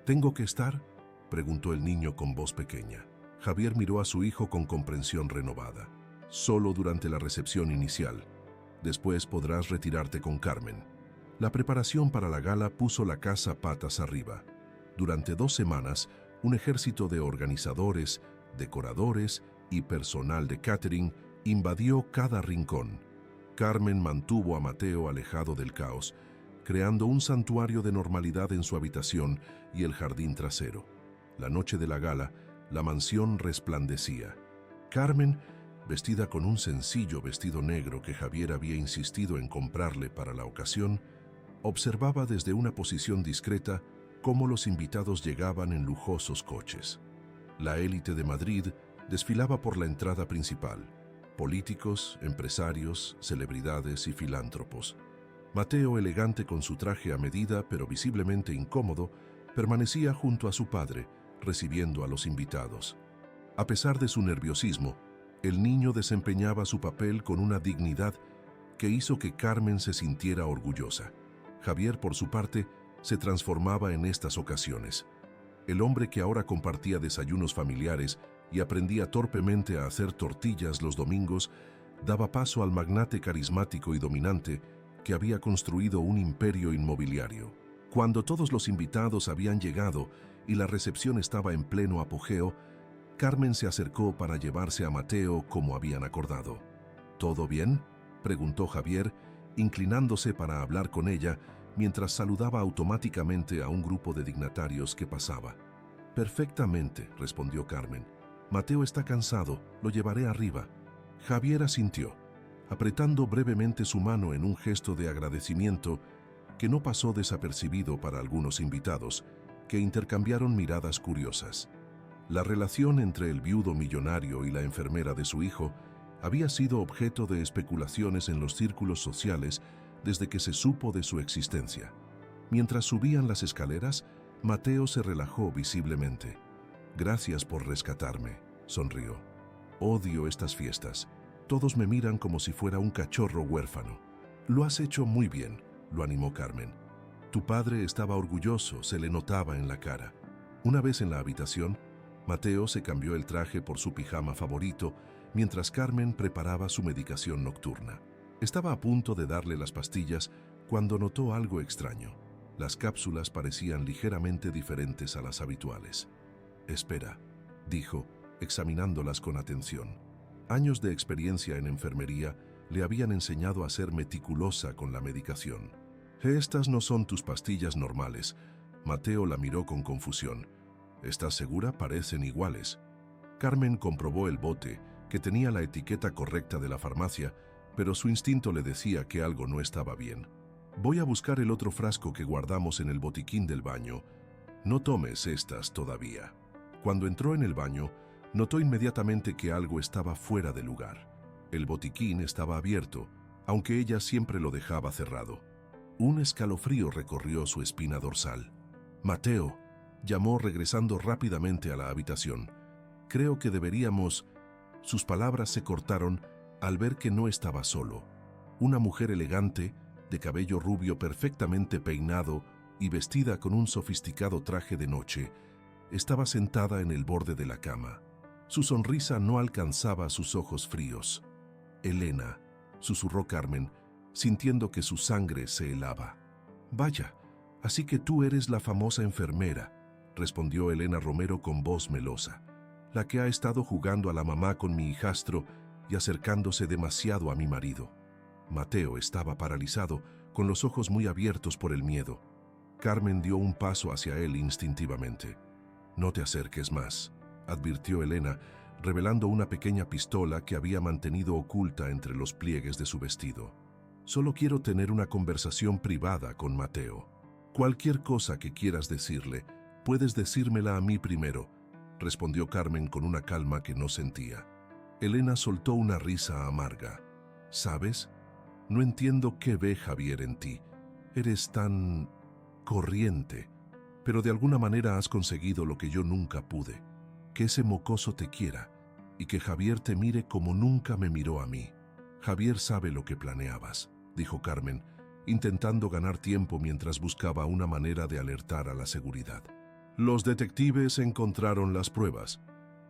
«¿Tengo que estar?», preguntó el niño con voz pequeña. Javier miró a su hijo con comprensión renovada. «Solo durante la recepción inicial. Después podrás retirarte con Carmen». La preparación para la gala puso la casa patas arriba. Durante 2 semanas, un ejército de organizadores, decoradores y personal de catering invadió cada rincón. Carmen mantuvo a Mateo alejado del caos, creando un santuario de normalidad en su habitación y el jardín trasero. La noche de la gala, la mansión resplandecía. Carmen, vestida con un sencillo vestido negro que Javier había insistido en comprarle para la ocasión, observaba desde una posición discreta cómo los invitados llegaban en lujosos coches. La élite de Madrid desfilaba por la entrada principal: políticos, empresarios, celebridades y filántropos. Mateo, elegante con su traje a medida pero visiblemente incómodo, permanecía junto a su padre, recibiendo a los invitados. A pesar de su nerviosismo, el niño desempeñaba su papel con una dignidad que hizo que Carmen se sintiera orgullosa. Javier, por su parte, se transformaba en estas ocasiones. El hombre que ahora compartía desayunos familiares y aprendía torpemente a hacer tortillas los domingos, daba paso al magnate carismático y dominante que había construido un imperio inmobiliario. Cuando todos los invitados habían llegado y la recepción estaba en pleno apogeo, Carmen se acercó para llevarse a Mateo como habían acordado. ¿Todo bien?, preguntó Javier, inclinándose para hablar con ella mientras saludaba automáticamente a un grupo de dignatarios que pasaba. Perfectamente, respondió Carmen. Mateo está cansado, lo llevaré arriba. Javier asintió, apretando brevemente su mano en un gesto de agradecimiento que no pasó desapercibido para algunos invitados, que intercambiaron miradas curiosas. La relación entre el viudo millonario y la enfermera de su hijo había sido objeto de especulaciones en los círculos sociales desde que se supo de su existencia. Mientras subían las escaleras, Mateo se relajó visiblemente. «Gracias por rescatarme», sonrió. «Odio estas fiestas. Todos me miran como si fuera un cachorro huérfano». «Lo has hecho muy bien», lo animó Carmen. «Tu padre estaba orgulloso, se le notaba en la cara». Una vez en la habitación, Mateo se cambió el traje por su pijama favorito mientras Carmen preparaba su medicación nocturna. Estaba a punto de darle las pastillas cuando notó algo extraño. Las cápsulas parecían ligeramente diferentes a las habituales. «Espera», dijo, examinándolas con atención. Años de experiencia en enfermería le habían enseñado a ser meticulosa con la medicación. «Estas no son tus pastillas normales». Mateo la miró con confusión. «¿Estás segura? Parecen iguales». Carmen comprobó el bote, que tenía la etiqueta correcta de la farmacia, pero su instinto le decía que algo no estaba bien. «Voy a buscar el otro frasco que guardamos en el botiquín del baño. No tomes estas todavía». Cuando entró en el baño, notó inmediatamente que algo estaba fuera de lugar. El botiquín estaba abierto, aunque ella siempre lo dejaba cerrado. Un escalofrío recorrió su espina dorsal. «Mateo», llamó regresando rápidamente a la habitación. «Creo que deberíamos...» Sus palabras se cortaron al ver que no estaba solo. Una mujer elegante, de cabello rubio perfectamente peinado y vestida con un sofisticado traje de noche, estaba sentada en el borde de la cama. Su sonrisa no alcanzaba sus ojos fríos. «Elena», susurró Carmen, sintiendo que su sangre se helaba. «Vaya, así que tú eres la famosa enfermera», respondió Elena Romero con voz melosa, «la que ha estado jugando a la mamá con mi hijastro y acercándose demasiado a mi marido». Mateo estaba paralizado, con los ojos muy abiertos por el miedo. Carmen dio un paso hacia él instintivamente. «No te acerques más», advirtió Elena, revelando una pequeña pistola que había mantenido oculta entre los pliegues de su vestido. «Solo quiero tener una conversación privada con Mateo. Cualquier cosa que quieras decirle, puedes decírmela a mí primero», respondió Carmen con una calma que no sentía. Elena soltó una risa amarga. «¿Sabes? No entiendo qué ve Javier en ti. Eres tan... corriente. Pero de alguna manera has conseguido lo que yo nunca pude. Que ese mocoso te quiera y que Javier te mire como nunca me miró a mí. Javier sabe lo que planeabas», dijo Carmen, intentando ganar tiempo mientras buscaba una manera de alertar a la seguridad. «Los detectives encontraron las pruebas».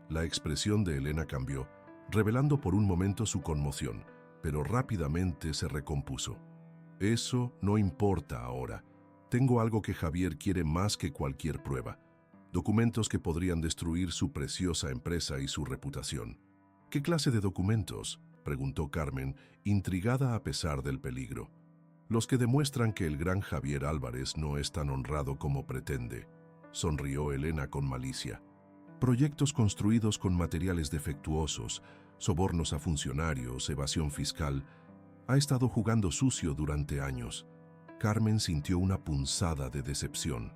La expresión de Elena cambió, revelando por un momento su conmoción, pero rápidamente se recompuso. «Eso no importa ahora. Tengo algo que Javier quiere más que cualquier prueba. Documentos que podrían destruir su preciosa empresa y su reputación». «¿Qué clase de documentos?», preguntó Carmen, intrigada a pesar del peligro. «Los que demuestran que el gran Javier Álvarez no es tan honrado como pretende», sonrió Elena con malicia. «Proyectos construidos con materiales defectuosos, sobornos a funcionarios, evasión fiscal. Ha estado jugando sucio durante años». Carmen sintió una punzada de decepción.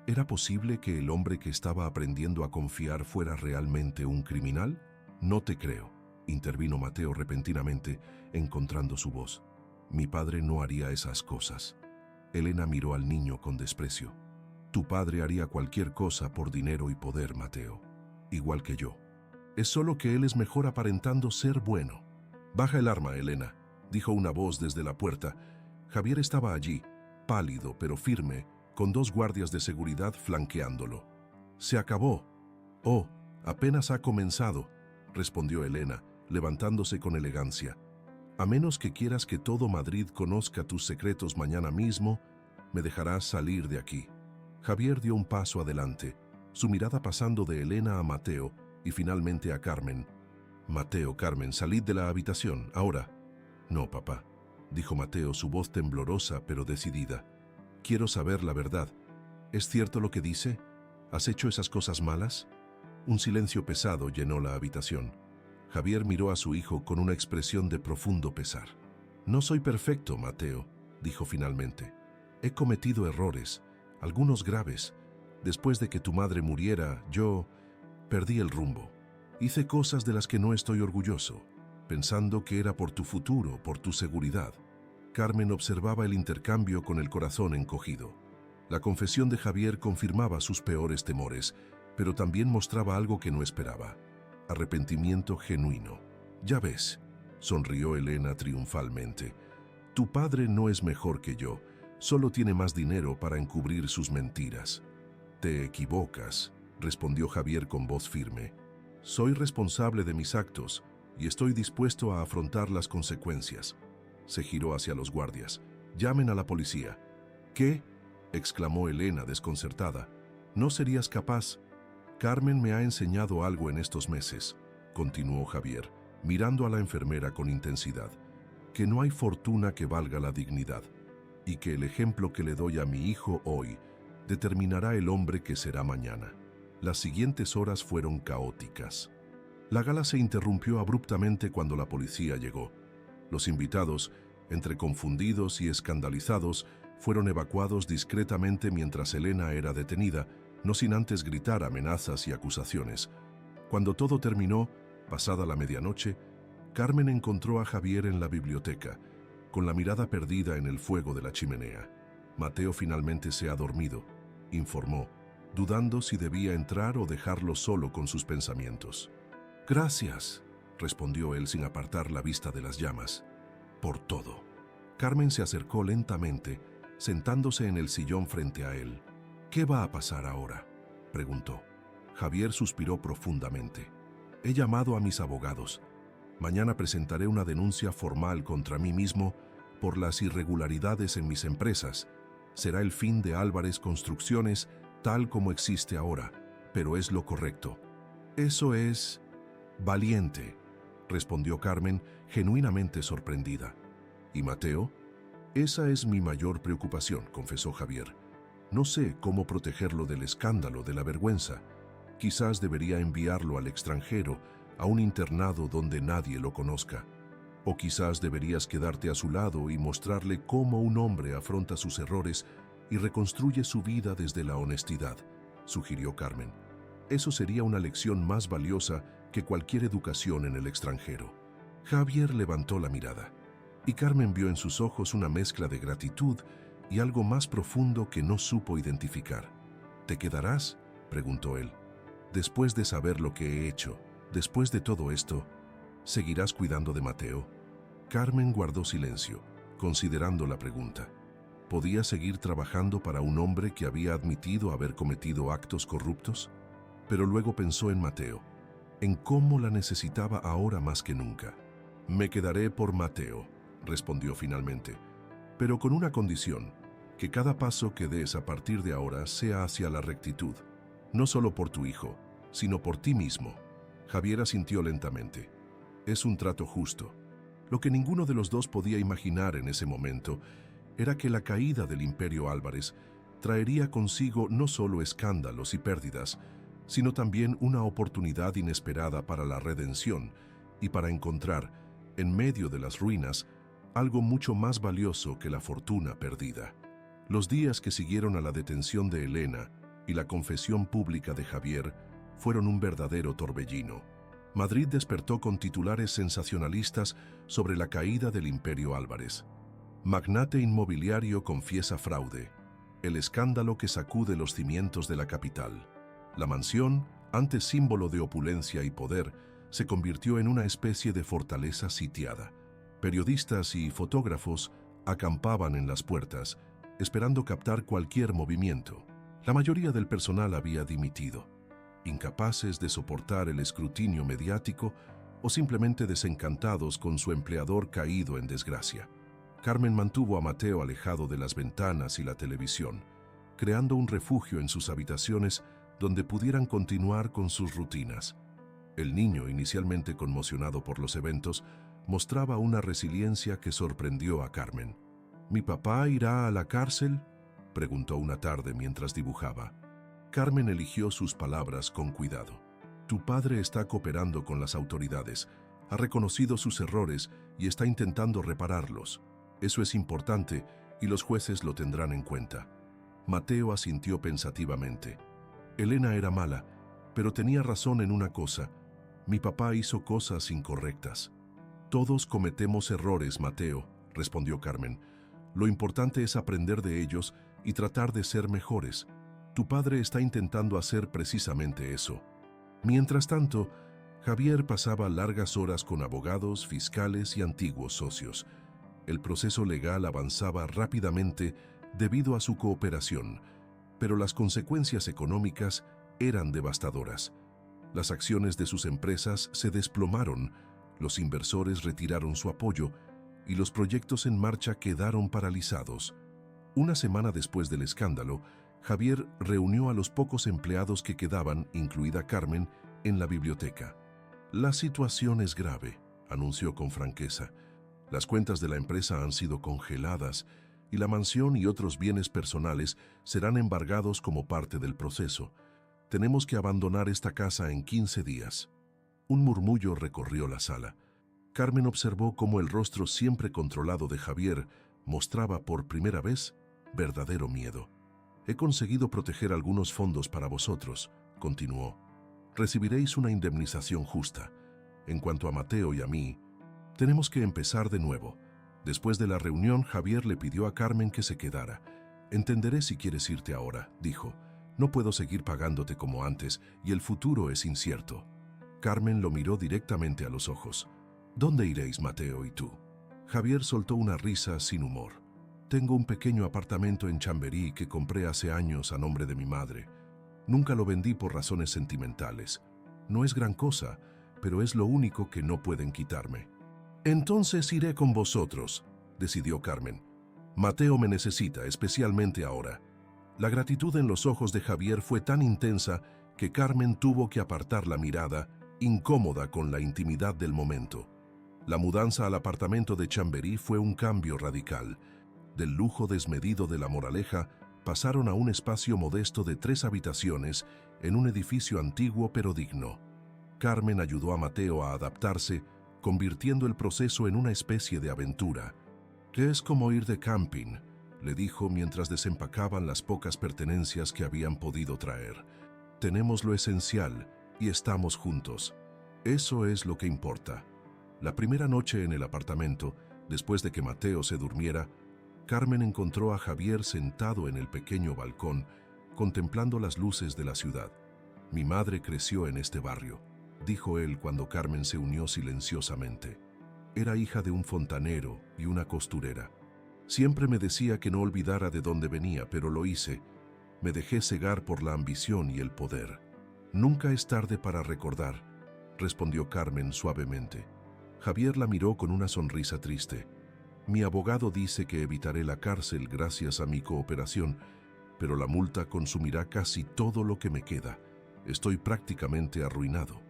¿Era posible que el hombre que estaba aprendiendo a confiar fuera realmente un criminal? «No te creo», intervino Mateo repentinamente, encontrando su voz. «Mi padre no haría esas cosas». Elena miró al niño con desprecio. «Tu padre haría cualquier cosa por dinero y poder, Mateo. Igual que yo. Es solo que él es mejor aparentando ser bueno». «Baja el arma, Elena», dijo una voz desde la puerta. Javier estaba allí, pálido pero firme, con 2 guardias de seguridad flanqueándolo. «Se acabó». «Oh, apenas ha comenzado», respondió Elena, levantándose con elegancia. «A menos que quieras que todo Madrid conozca tus secretos mañana mismo, me dejarás salir de aquí». Javier dio un paso adelante, su mirada pasando de Elena a Mateo y finalmente a Carmen. «Mateo, Carmen, salid de la habitación, ahora». «No, papá», dijo Mateo, su voz temblorosa pero decidida. «Quiero saber la verdad. ¿Es cierto lo que dice? ¿Has hecho esas cosas malas?» Un silencio pesado llenó la habitación. Javier miró a su hijo con una expresión de profundo pesar. «No soy perfecto, Mateo», dijo finalmente. «He cometido errores, algunos graves. Después de que tu madre muriera, yo perdí el rumbo. Hice cosas de las que no estoy orgulloso, pensando que era por tu futuro, por tu seguridad». Carmen observaba el intercambio con el corazón encogido. La confesión de Javier confirmaba sus peores temores, pero también mostraba algo que no esperaba: arrepentimiento genuino. «Ya ves», sonrió Elena triunfalmente, «tu padre no es mejor que yo, solo tiene más dinero para encubrir sus mentiras». «Te equivocas», respondió Javier con voz firme. «Soy responsable de mis actos y estoy dispuesto a afrontar las consecuencias». Se giró hacia los guardias. «Llamen a la policía». «¿Qué?», exclamó Elena desconcertada. «¿No serías capaz?» «Carmen me ha enseñado algo en estos meses», continuó Javier, mirando a la enfermera con intensidad, «que no hay fortuna que valga la dignidad, y que el ejemplo que le doy a mi hijo hoy determinará el hombre que será mañana». Las siguientes horas fueron caóticas. La gala se interrumpió abruptamente cuando la policía llegó. Los invitados, entre confundidos y escandalizados, fueron evacuados discretamente mientras Elena era detenida, no sin antes gritar amenazas y acusaciones. Cuando todo terminó, pasada la medianoche, Carmen encontró a Javier en la biblioteca, con la mirada perdida en el fuego de la chimenea. «Mateo finalmente se ha dormido», informó, dudando si debía entrar o dejarlo solo con sus pensamientos. «Gracias», respondió él sin apartar la vista de las llamas, «por todo». Carmen se acercó lentamente, sentándose en el sillón frente a él. «¿Qué va a pasar ahora?», preguntó. Javier suspiró profundamente. «He llamado a mis abogados. Mañana presentaré una denuncia formal contra mí mismo por las irregularidades en mis empresas. Será el fin de Álvarez Construcciones tal como existe ahora, pero es lo correcto». «Eso es valiente», respondió Carmen, genuinamente sorprendida. «¿Y Mateo?». «Esa es mi mayor preocupación», confesó Javier. «No sé cómo protegerlo del escándalo, de la vergüenza. Quizás debería enviarlo al extranjero, a un internado donde nadie lo conozca. O quizás deberías quedarte a su lado y mostrarle cómo un hombre afronta sus errores y reconstruye su vida desde la honestidad», sugirió Carmen. «Eso sería una lección más valiosa que cualquier educación en el extranjero». Javier levantó la mirada, y Carmen vio en sus ojos una mezcla de gratitud y algo más profundo que no supo identificar. «¿Te quedarás?», preguntó él. «Después de saber lo que he hecho, después de todo esto, ¿seguirás cuidando de Mateo?». Carmen guardó silencio, considerando la pregunta. ¿Podía seguir trabajando para un hombre que había admitido haber cometido actos corruptos? Pero luego pensó en Mateo, en cómo la necesitaba ahora más que nunca. «Me quedaré por Mateo», respondió finalmente, «pero con una condición, que cada paso que des a partir de ahora sea hacia la rectitud, no solo por tu hijo, sino por ti mismo». Javier asintió lentamente. «Es un trato justo». Lo que ninguno de los dos podía imaginar en ese momento era que la caída del Imperio Álvarez traería consigo no solo escándalos y pérdidas, sino también una oportunidad inesperada para la redención y para encontrar, en medio de las ruinas, algo mucho más valioso que la fortuna perdida. Los días que siguieron a la detención de Elena y la confesión pública de Javier fueron un verdadero torbellino. Madrid despertó con titulares sensacionalistas sobre la caída del Imperio Álvarez. «Magnate inmobiliario confiesa fraude. El escándalo que sacude los cimientos de la capital». La mansión, antes símbolo de opulencia y poder, se convirtió en una especie de fortaleza sitiada. Periodistas y fotógrafos acampaban en las puertas, esperando captar cualquier movimiento. La mayoría del personal había dimitido, incapaces de soportar el escrutinio mediático o simplemente desencantados con su empleador caído en desgracia. Carmen mantuvo a Mateo alejado de las ventanas y la televisión, creando un refugio en sus habitaciones donde pudieran continuar con sus rutinas. El niño, inicialmente conmocionado por los eventos, mostraba una resiliencia que sorprendió a Carmen. ¿Mi papá irá a la cárcel?, preguntó una tarde mientras dibujaba. Carmen eligió sus palabras con cuidado. Tu padre está cooperando con las autoridades, ha reconocido sus errores y está intentando repararlos. Eso es importante y los jueces lo tendrán en cuenta. Mateo asintió pensativamente. Elena era mala, pero tenía razón en una cosa. Mi papá hizo cosas incorrectas. Todos cometemos errores, Mateo, respondió Carmen. Lo importante es aprender de ellos y tratar de ser mejores. Tu padre está intentando hacer precisamente eso. Mientras tanto, Javier pasaba largas horas con abogados, fiscales y antiguos socios. El proceso legal avanzaba rápidamente debido a su cooperación, pero las consecuencias económicas eran devastadoras. Las acciones de sus empresas se desplomaron, los inversores retiraron su apoyo y los proyectos en marcha quedaron paralizados. Una semana después del escándalo, Javier reunió a los pocos empleados que quedaban, incluida Carmen, en la biblioteca. La situación es grave, anunció con franqueza. Las cuentas de la empresa han sido congeladas y la mansión y otros bienes personales serán embargados como parte del proceso. Tenemos que abandonar esta casa en 15 días. Un murmullo recorrió la sala. Carmen observó cómo el rostro siempre controlado de Javier mostraba por primera vez verdadero miedo. He conseguido proteger algunos fondos para vosotros, continuó. Recibiréis una indemnización justa. En cuanto a Mateo y a mí, tenemos que empezar de nuevo. Después de la reunión, Javier le pidió a Carmen que se quedara. Entenderé si quieres irte ahora, dijo. No puedo seguir pagándote como antes y el futuro es incierto. Carmen lo miró directamente a los ojos. ¿Dónde iréis, Mateo y tú? Javier soltó una risa sin humor. Tengo un pequeño apartamento en Chamberí que compré hace años a nombre de mi madre. Nunca lo vendí por razones sentimentales. No es gran cosa, pero es lo único que no pueden quitarme. Entonces iré con vosotros, decidió Carmen. Mateo me necesita, especialmente ahora. La gratitud en los ojos de Javier fue tan intensa que Carmen tuvo que apartar la mirada, incómoda con la intimidad del momento. La mudanza al apartamento de Chamberí fue un cambio radical. Del lujo desmedido de La Moraleja, pasaron a un espacio modesto de 3 habitaciones en un edificio antiguo pero digno. Carmen ayudó a Mateo a adaptarse, convirtiendo el proceso en una especie de aventura. «¿Qué es como ir de camping?», le dijo mientras desempacaban las pocas pertenencias que habían podido traer. «Tenemos lo esencial y estamos juntos. Eso es lo que importa». La primera noche en el apartamento, después de que Mateo se durmiera, Carmen encontró a Javier sentado en el pequeño balcón, contemplando las luces de la ciudad. «Mi madre creció en este barrio», dijo él cuando Carmen se unió silenciosamente. Era hija de un fontanero y una costurera. Siempre me decía que no olvidara de dónde venía, pero lo hice. Me dejé cegar por la ambición y el poder. «Nunca es tarde para recordar», respondió Carmen suavemente. Javier la miró con una sonrisa triste. «Mi abogado dice que evitaré la cárcel gracias a mi cooperación, pero la multa consumirá casi todo lo que me queda. Estoy prácticamente arruinado».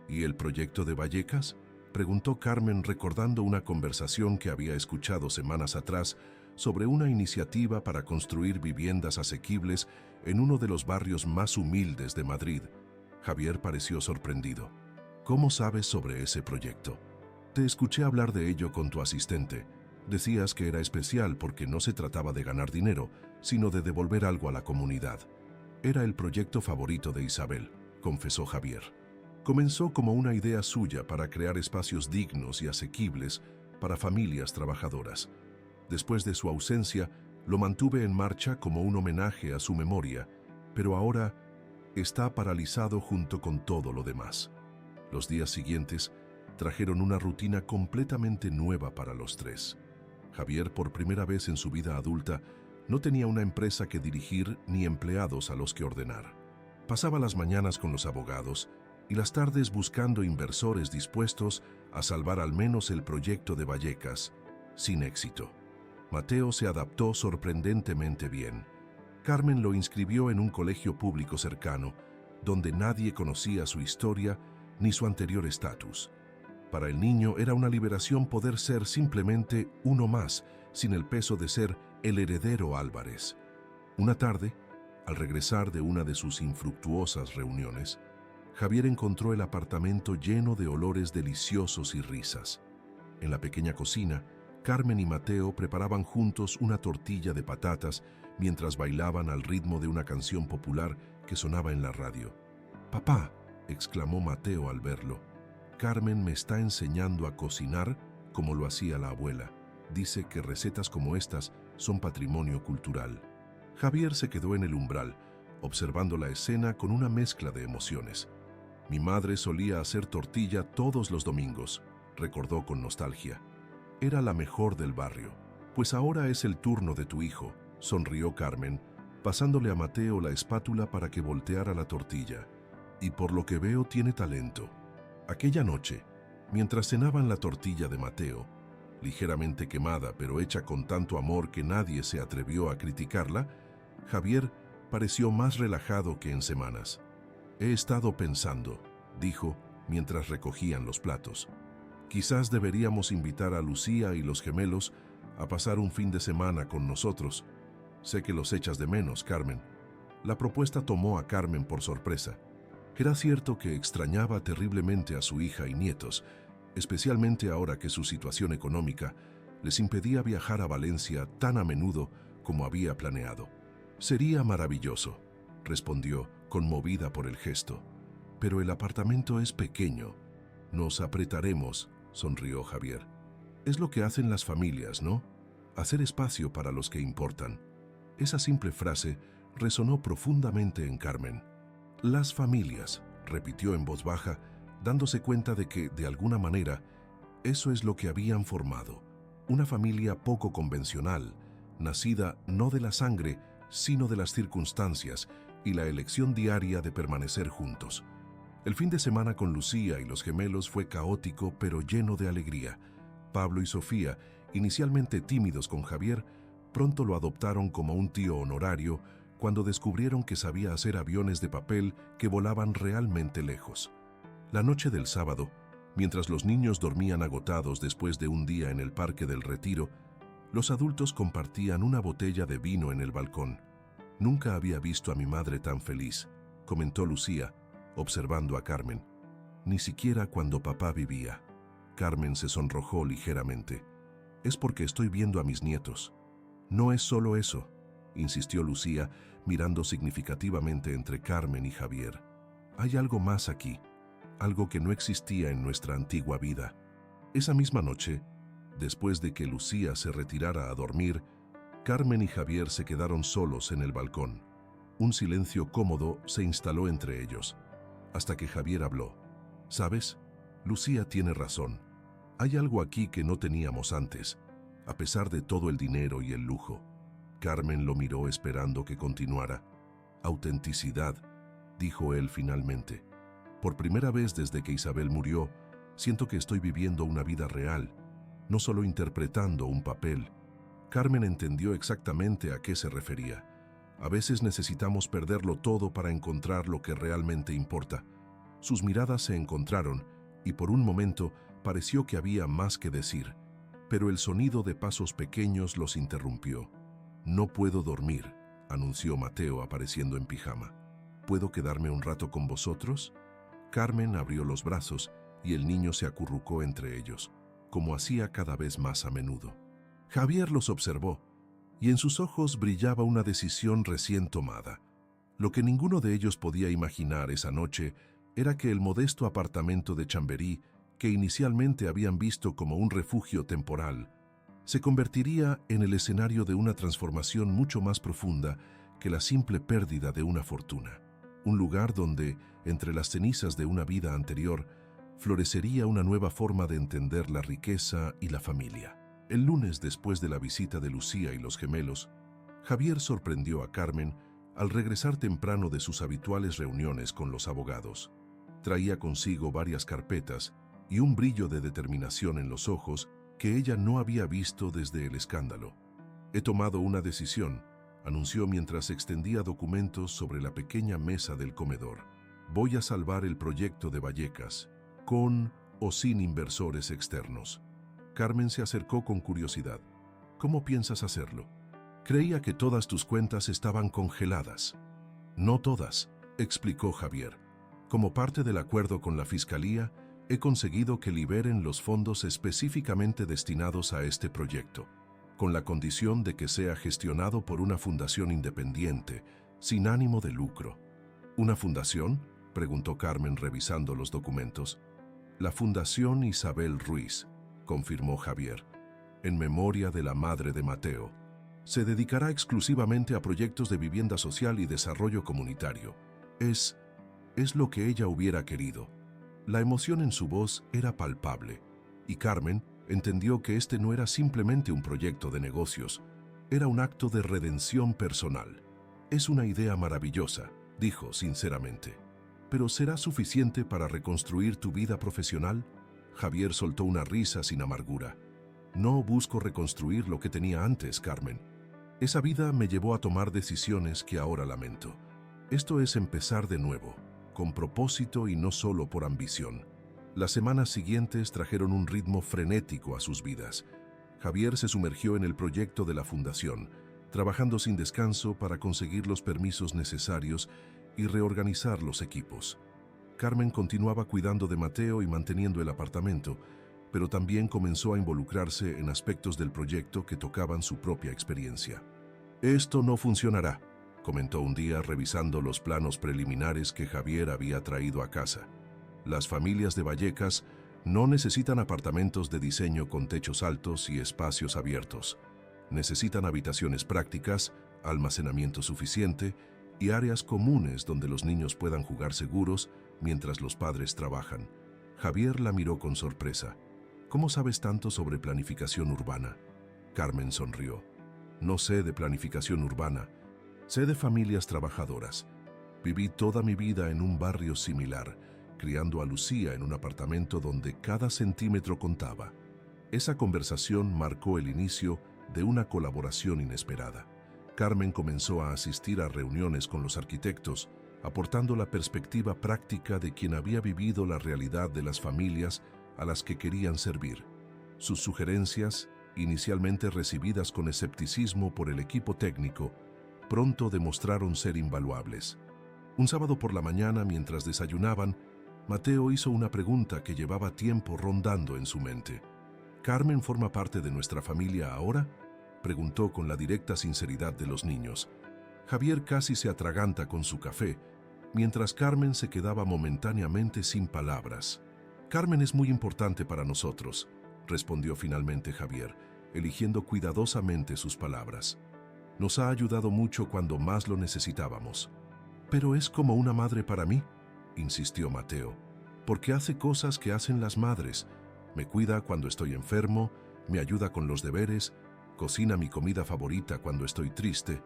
«¿Y el proyecto de Vallecas?», preguntó Carmen recordando una conversación que había escuchado semanas atrás sobre una iniciativa para construir viviendas asequibles en uno de los barrios más humildes de Madrid. Javier pareció sorprendido. «¿Cómo sabes sobre ese proyecto?». «Te escuché hablar de ello con tu asistente. Decías que era especial porque no se trataba de ganar dinero, sino de devolver algo a la comunidad». «Era el proyecto favorito de Isabel», confesó Javier. Comenzó como una idea suya para crear espacios dignos y asequibles para familias trabajadoras. Después de su ausencia, lo mantuve en marcha como un homenaje a su memoria, pero ahora está paralizado junto con todo lo demás. Los días siguientes trajeron una rutina completamente nueva para los tres. Javier, por primera vez en su vida adulta, no tenía una empresa que dirigir ni empleados a los que ordenar. Pasaba las mañanas con los abogados y las tardes buscando inversores dispuestos a salvar al menos el proyecto de Vallecas, sin éxito. Mateo se adaptó sorprendentemente bien. Carmen lo inscribió en un colegio público cercano, donde nadie conocía su historia ni su anterior estatus. Para el niño era una liberación poder ser simplemente uno más, sin el peso de ser el heredero Álvarez. Una tarde, al regresar de una de sus infructuosas reuniones, Javier encontró el apartamento lleno de olores deliciosos y risas. En la pequeña cocina, Carmen y Mateo preparaban juntos una tortilla de patatas mientras bailaban al ritmo de una canción popular que sonaba en la radio. «Papá», exclamó Mateo al verlo, «Carmen me está enseñando a cocinar como lo hacía la abuela. Dice que recetas como estas son patrimonio cultural». Javier se quedó en el umbral, observando la escena con una mezcla de emociones. «Mi madre solía hacer tortilla todos los domingos», recordó con nostalgia. «Era la mejor del barrio». «Pues ahora es el turno de tu hijo», sonrió Carmen, pasándole a Mateo la espátula para que volteara la tortilla. «Y por lo que veo tiene talento». Aquella noche, mientras cenaban la tortilla de Mateo, ligeramente quemada pero hecha con tanto amor que nadie se atrevió a criticarla, Javier pareció más relajado que en semanas. «He estado pensando», dijo mientras recogían los platos. «Quizás deberíamos invitar a Lucía y los gemelos a pasar un fin de semana con nosotros. Sé que los echas de menos, Carmen». La propuesta tomó a Carmen por sorpresa. Era cierto que extrañaba terriblemente a su hija y nietos, especialmente ahora que su situación económica les impedía viajar a Valencia tan a menudo como había planeado. «Sería maravilloso», respondió, conmovida por el gesto. «Pero el apartamento es pequeño. Nos apretaremos», sonrió Javier. «Es lo que hacen las familias, ¿no? Hacer espacio para los que importan». Esa simple frase resonó profundamente en Carmen. «Las familias», repitió en voz baja, dándose cuenta de que, de alguna manera, eso es lo que habían formado. Una familia poco convencional, nacida no de la sangre, sino de las circunstancias y la elección diaria de permanecer juntos. El fin de semana con Lucía y los gemelos fue caótico pero lleno de alegría. Pablo y Sofía, inicialmente tímidos con Javier, pronto lo adoptaron como un tío honorario cuando descubrieron que sabía hacer aviones de papel que volaban realmente lejos. La noche del sábado, mientras los niños dormían agotados después de un día en el Parque del Retiro, los adultos compartían una botella de vino en el balcón. «Nunca había visto a mi madre tan feliz», comentó Lucía, observando a Carmen. «Ni siquiera cuando papá vivía». Carmen se sonrojó ligeramente. «Es porque estoy viendo a mis nietos». «No es solo eso», insistió Lucía, mirando significativamente entre Carmen y Javier. «Hay algo más aquí, algo que no existía en nuestra antigua vida». Esa misma noche, después de que Lucía se retirara a dormir, Carmen y Javier se quedaron solos en el balcón. Un silencio cómodo se instaló entre ellos, hasta que Javier habló. «¿Sabes? Lucía tiene razón. Hay algo aquí que no teníamos antes, a pesar de todo el dinero y el lujo». Carmen lo miró esperando que continuara. «Autenticidad», dijo él finalmente. «Por primera vez desde que Isabel murió, siento que estoy viviendo una vida real, no solo interpretando un papel». Carmen entendió exactamente a qué se refería. A veces necesitamos perderlo todo para encontrar lo que realmente importa. Sus miradas se encontraron y por un momento pareció que había más que decir, pero el sonido de pasos pequeños los interrumpió. «No puedo dormir», anunció Mateo apareciendo en pijama. «¿Puedo quedarme un rato con vosotros?» Carmen abrió los brazos y el niño se acurrucó entre ellos, como hacía cada vez más a menudo. Javier los observó, y en sus ojos brillaba una decisión recién tomada. Lo que ninguno de ellos podía imaginar esa noche era que el modesto apartamento de Chamberí, que inicialmente habían visto como un refugio temporal, se convertiría en el escenario de una transformación mucho más profunda que la simple pérdida de una fortuna. Un lugar donde, entre las cenizas de una vida anterior, florecería una nueva forma de entender la riqueza y la familia. El lunes, después de la visita de Lucía y los gemelos, Javier sorprendió a Carmen al regresar temprano de sus habituales reuniones con los abogados. Traía consigo varias carpetas y un brillo de determinación en los ojos que ella no había visto desde el escándalo. «He tomado una decisión», anunció mientras extendía documentos sobre la pequeña mesa del comedor. Voy a salvar el proyecto de Vallecas, con o sin inversores externos. Carmen se acercó con curiosidad. ¿Cómo piensas hacerlo? Creía que todas tus cuentas estaban congeladas. No todas, explicó Javier. Como parte del acuerdo con la Fiscalía, he conseguido que liberen los fondos específicamente destinados a este proyecto, con la condición de que sea gestionado por una fundación independiente, sin ánimo de lucro. ¿Una fundación?, preguntó Carmen revisando los documentos. La Fundación Isabel Ruiz, confirmó Javier, en memoria de la madre de Mateo. Se dedicará exclusivamente a proyectos de vivienda social y desarrollo comunitario. Es lo que ella hubiera querido. La emoción en su voz era palpable, y Carmen entendió que este no era simplemente un proyecto de negocios, era un acto de redención personal. Es una idea maravillosa, dijo sinceramente. ¿Pero será suficiente para reconstruir tu vida profesional? Javier soltó una risa sin amargura. No busco reconstruir lo que tenía antes, Carmen. Esa vida me llevó a tomar decisiones que ahora lamento. Esto es empezar de nuevo, con propósito y no solo por ambición. Las semanas siguientes trajeron un ritmo frenético a sus vidas. Javier se sumergió en el proyecto de la fundación, trabajando sin descanso para conseguir los permisos necesarios y reorganizar los equipos. Carmen continuaba cuidando de Mateo y manteniendo el apartamento, pero también comenzó a involucrarse en aspectos del proyecto que tocaban su propia experiencia. «Esto no funcionará», comentó un día revisando los planos preliminares que Javier había traído a casa. «Las familias de Vallecas no necesitan apartamentos de diseño con techos altos y espacios abiertos. Necesitan habitaciones prácticas, almacenamiento suficiente y áreas comunes donde los niños puedan jugar seguros mientras los padres trabajan». Javier la miró con sorpresa. «¿Cómo sabes tanto sobre planificación urbana?». Carmen sonrió. «No sé de planificación urbana, sé de familias trabajadoras. Viví toda mi vida en un barrio similar, criando a Lucía en un apartamento donde cada centímetro contaba». Esa conversación marcó el inicio de una colaboración inesperada. Carmen comenzó a asistir a reuniones con los arquitectos, aportando la perspectiva práctica de quien había vivido la realidad de las familias a las que querían servir. Sus sugerencias, inicialmente recibidas con escepticismo por el equipo técnico, pronto demostraron ser invaluables. Un sábado por la mañana, mientras desayunaban, Mateo hizo una pregunta que llevaba tiempo rondando en su mente. «¿Carmen forma parte de nuestra familia ahora?», preguntó con la directa sinceridad de los niños. Javier casi se atraganta con su café, mientras Carmen se quedaba momentáneamente sin palabras. «Carmen es muy importante para nosotros», respondió finalmente Javier, eligiendo cuidadosamente sus palabras. «Nos ha ayudado mucho cuando más lo necesitábamos». «Pero es como una madre para mí», insistió Mateo, «porque hace cosas que hacen las madres. Me cuida cuando estoy enfermo, me ayuda con los deberes, cocina mi comida favorita cuando estoy triste».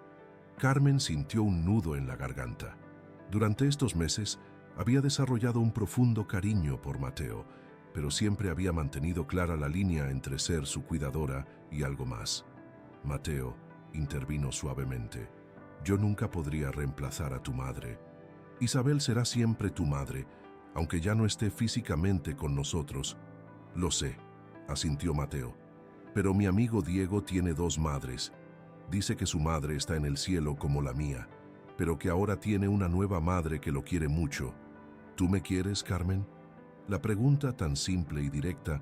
Carmen sintió un nudo en la garganta. Durante estos meses había desarrollado un profundo cariño por Mateo, pero siempre había mantenido clara la línea entre ser su cuidadora y algo más. «Mateo», intervino suavemente, «yo nunca podría reemplazar a tu madre. Isabel será siempre tu madre, aunque ya no esté físicamente con nosotros». «Lo sé», asintió Mateo, «pero mi amigo Diego tiene dos madres. Dice que su madre está en el cielo como la mía, pero que ahora tiene una nueva madre que lo quiere mucho. ¿Tú me quieres, Carmen?». La pregunta tan simple y directa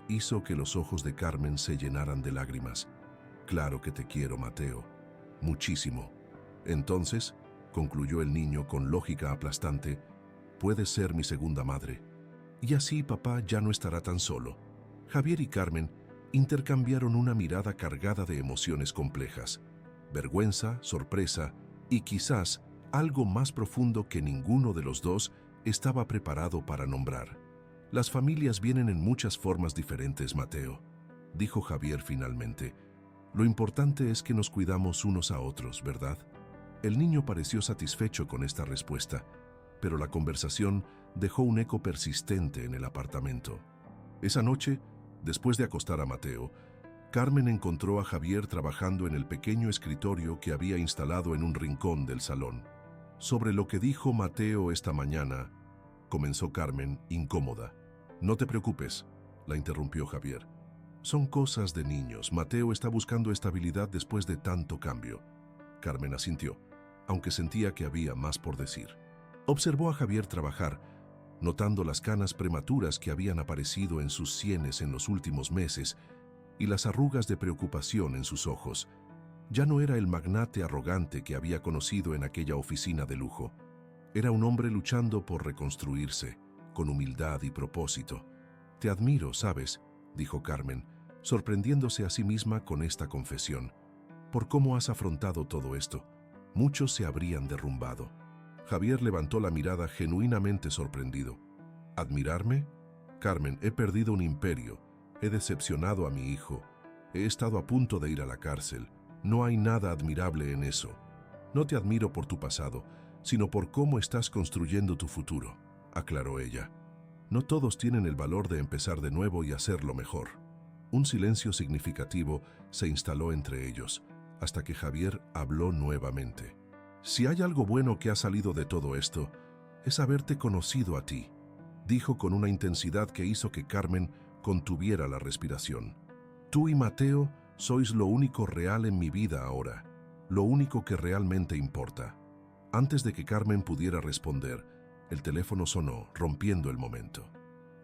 hizo que los ojos de Carmen se llenaran de lágrimas. «Claro que te quiero, Mateo. Muchísimo. Entonces», concluyó el niño con lógica aplastante, «puedes ser mi segunda madre. Y así papá ya no estará tan solo». Javier y Carmen intercambiaron una mirada cargada de emociones complejas. Vergüenza, sorpresa y quizás algo más profundo que ninguno de los dos estaba preparado para nombrar. «Las familias vienen en muchas formas diferentes, Mateo», dijo Javier finalmente. «Lo importante es que nos cuidamos unos a otros, ¿verdad?». El niño pareció satisfecho con esta respuesta, pero la conversación dejó un eco persistente en el apartamento. Esa noche, después de acostar a Mateo, Carmen encontró a Javier trabajando en el pequeño escritorio que había instalado en un rincón del salón. Sobre lo que dijo Mateo esta mañana, comenzó Carmen, incómoda. No te preocupes, la interrumpió Javier. Son cosas de niños. Mateo está buscando estabilidad después de tanto cambio. Carmen asintió, aunque sentía que había más por decir. Observó a Javier trabajar, notando las canas prematuras que habían aparecido en sus sienes en los últimos meses y las arrugas de preocupación en sus ojos. Ya no era el magnate arrogante que había conocido en aquella oficina de lujo. Era un hombre luchando por reconstruirse, con humildad y propósito. Te admiro, ¿sabes?, dijo Carmen, sorprendiéndose a sí misma con esta confesión. Por cómo has afrontado todo esto. Muchos se habrían derrumbado. Javier levantó la mirada genuinamente sorprendido. ¿Admirarme? Carmen, he perdido un imperio. He decepcionado a mi hijo. He estado a punto de ir a la cárcel. No hay nada admirable en eso. No te admiro por tu pasado, sino por cómo estás construyendo tu futuro, aclaró ella. No todos tienen el valor de empezar de nuevo y hacerlo mejor. Un silencio significativo se instaló entre ellos, hasta que Javier habló nuevamente. Si hay algo bueno que ha salido de todo esto, es haberte conocido a ti, dijo con una intensidad que hizo que Carmen contuviera la respiración. Tú y Mateo sois lo único real en mi vida ahora, lo único que realmente importa. Antes de que Carmen pudiera responder, el teléfono sonó, rompiendo el momento.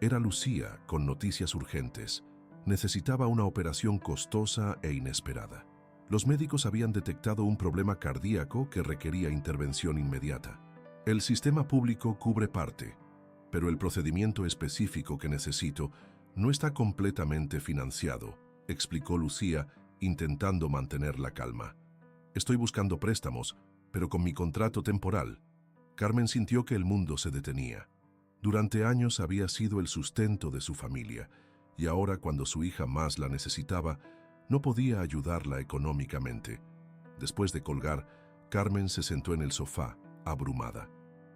Era Lucía, con noticias urgentes. Necesitaba una operación costosa e inesperada. Los médicos habían detectado un problema cardíaco que requería intervención inmediata. El sistema público cubre parte, pero el procedimiento específico que necesito no está completamente financiado, explicó Lucía, intentando mantener la calma. Estoy buscando préstamos, pero con mi contrato temporal. Carmen sintió que el mundo se detenía. Durante años había sido el sustento de su familia, y ahora cuando su hija más la necesitaba, no podía ayudarla económicamente. Después de colgar, Carmen se sentó en el sofá, abrumada.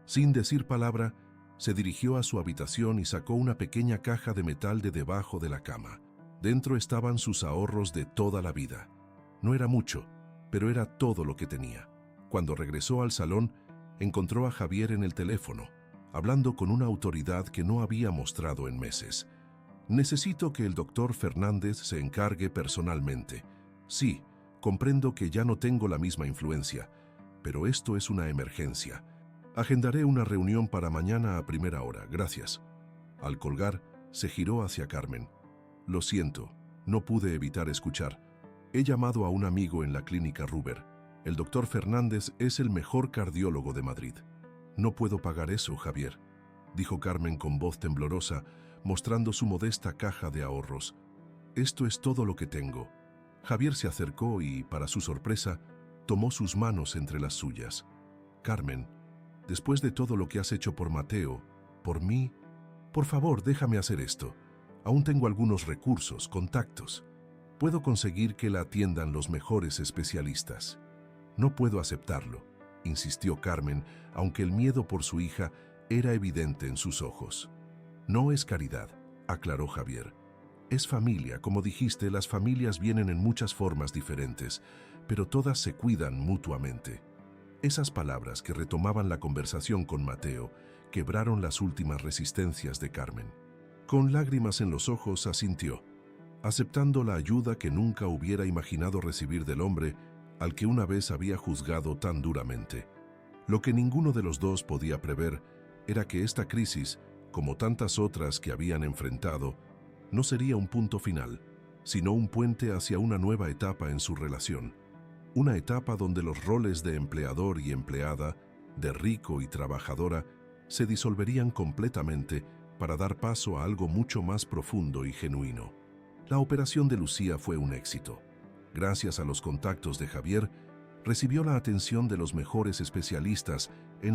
Sin decir palabra, se dirigió a su habitación y sacó una pequeña caja de metal de debajo de la cama. Dentro estaban sus ahorros de toda la vida. No era mucho, pero era todo lo que tenía. Cuando regresó al salón, encontró a Javier en el teléfono, hablando con una autoridad que no había mostrado en meses. Necesito que el doctor Fernández se encargue personalmente. Sí, comprendo que ya no tengo la misma influencia, pero esto es una emergencia. Agendaré una reunión para mañana a primera hora, gracias. Al colgar, se giró hacia Carmen. Lo siento, no pude evitar escuchar. He llamado a un amigo en la clínica Ruber. El doctor Fernández es el mejor cardiólogo de Madrid. No puedo pagar eso, Javier, dijo Carmen con voz temblorosa, mostrando su modesta caja de ahorros. Esto es todo lo que tengo. Javier se acercó y, para su sorpresa, tomó sus manos entre las suyas. Carmen, después de todo lo que has hecho por Mateo, por mí, por favor, déjame hacer esto. Aún tengo algunos recursos, contactos. Puedo conseguir que la atiendan los mejores especialistas. No puedo aceptarlo, insistió Carmen, aunque el miedo por su hija era evidente en sus ojos. No es caridad, aclaró Javier. Es familia, como dijiste, las familias vienen en muchas formas diferentes, pero todas se cuidan mutuamente. Esas palabras que retomaban la conversación con Mateo quebraron las últimas resistencias de Carmen. Con lágrimas en los ojos asintió, aceptando la ayuda que nunca hubiera imaginado recibir del hombre al que una vez había juzgado tan duramente. Lo que ninguno de los dos podía prever era que esta crisis, como tantas otras que habían enfrentado, no sería un punto final, sino un puente hacia una nueva etapa en su relación. Una etapa donde los roles de empleador y empleada, de rico y trabajadora, se disolverían completamente para dar paso a algo mucho más profundo y genuino. La operación de Lucía fue un éxito. Gracias a los contactos de Javier, recibió la atención de los mejores especialistas en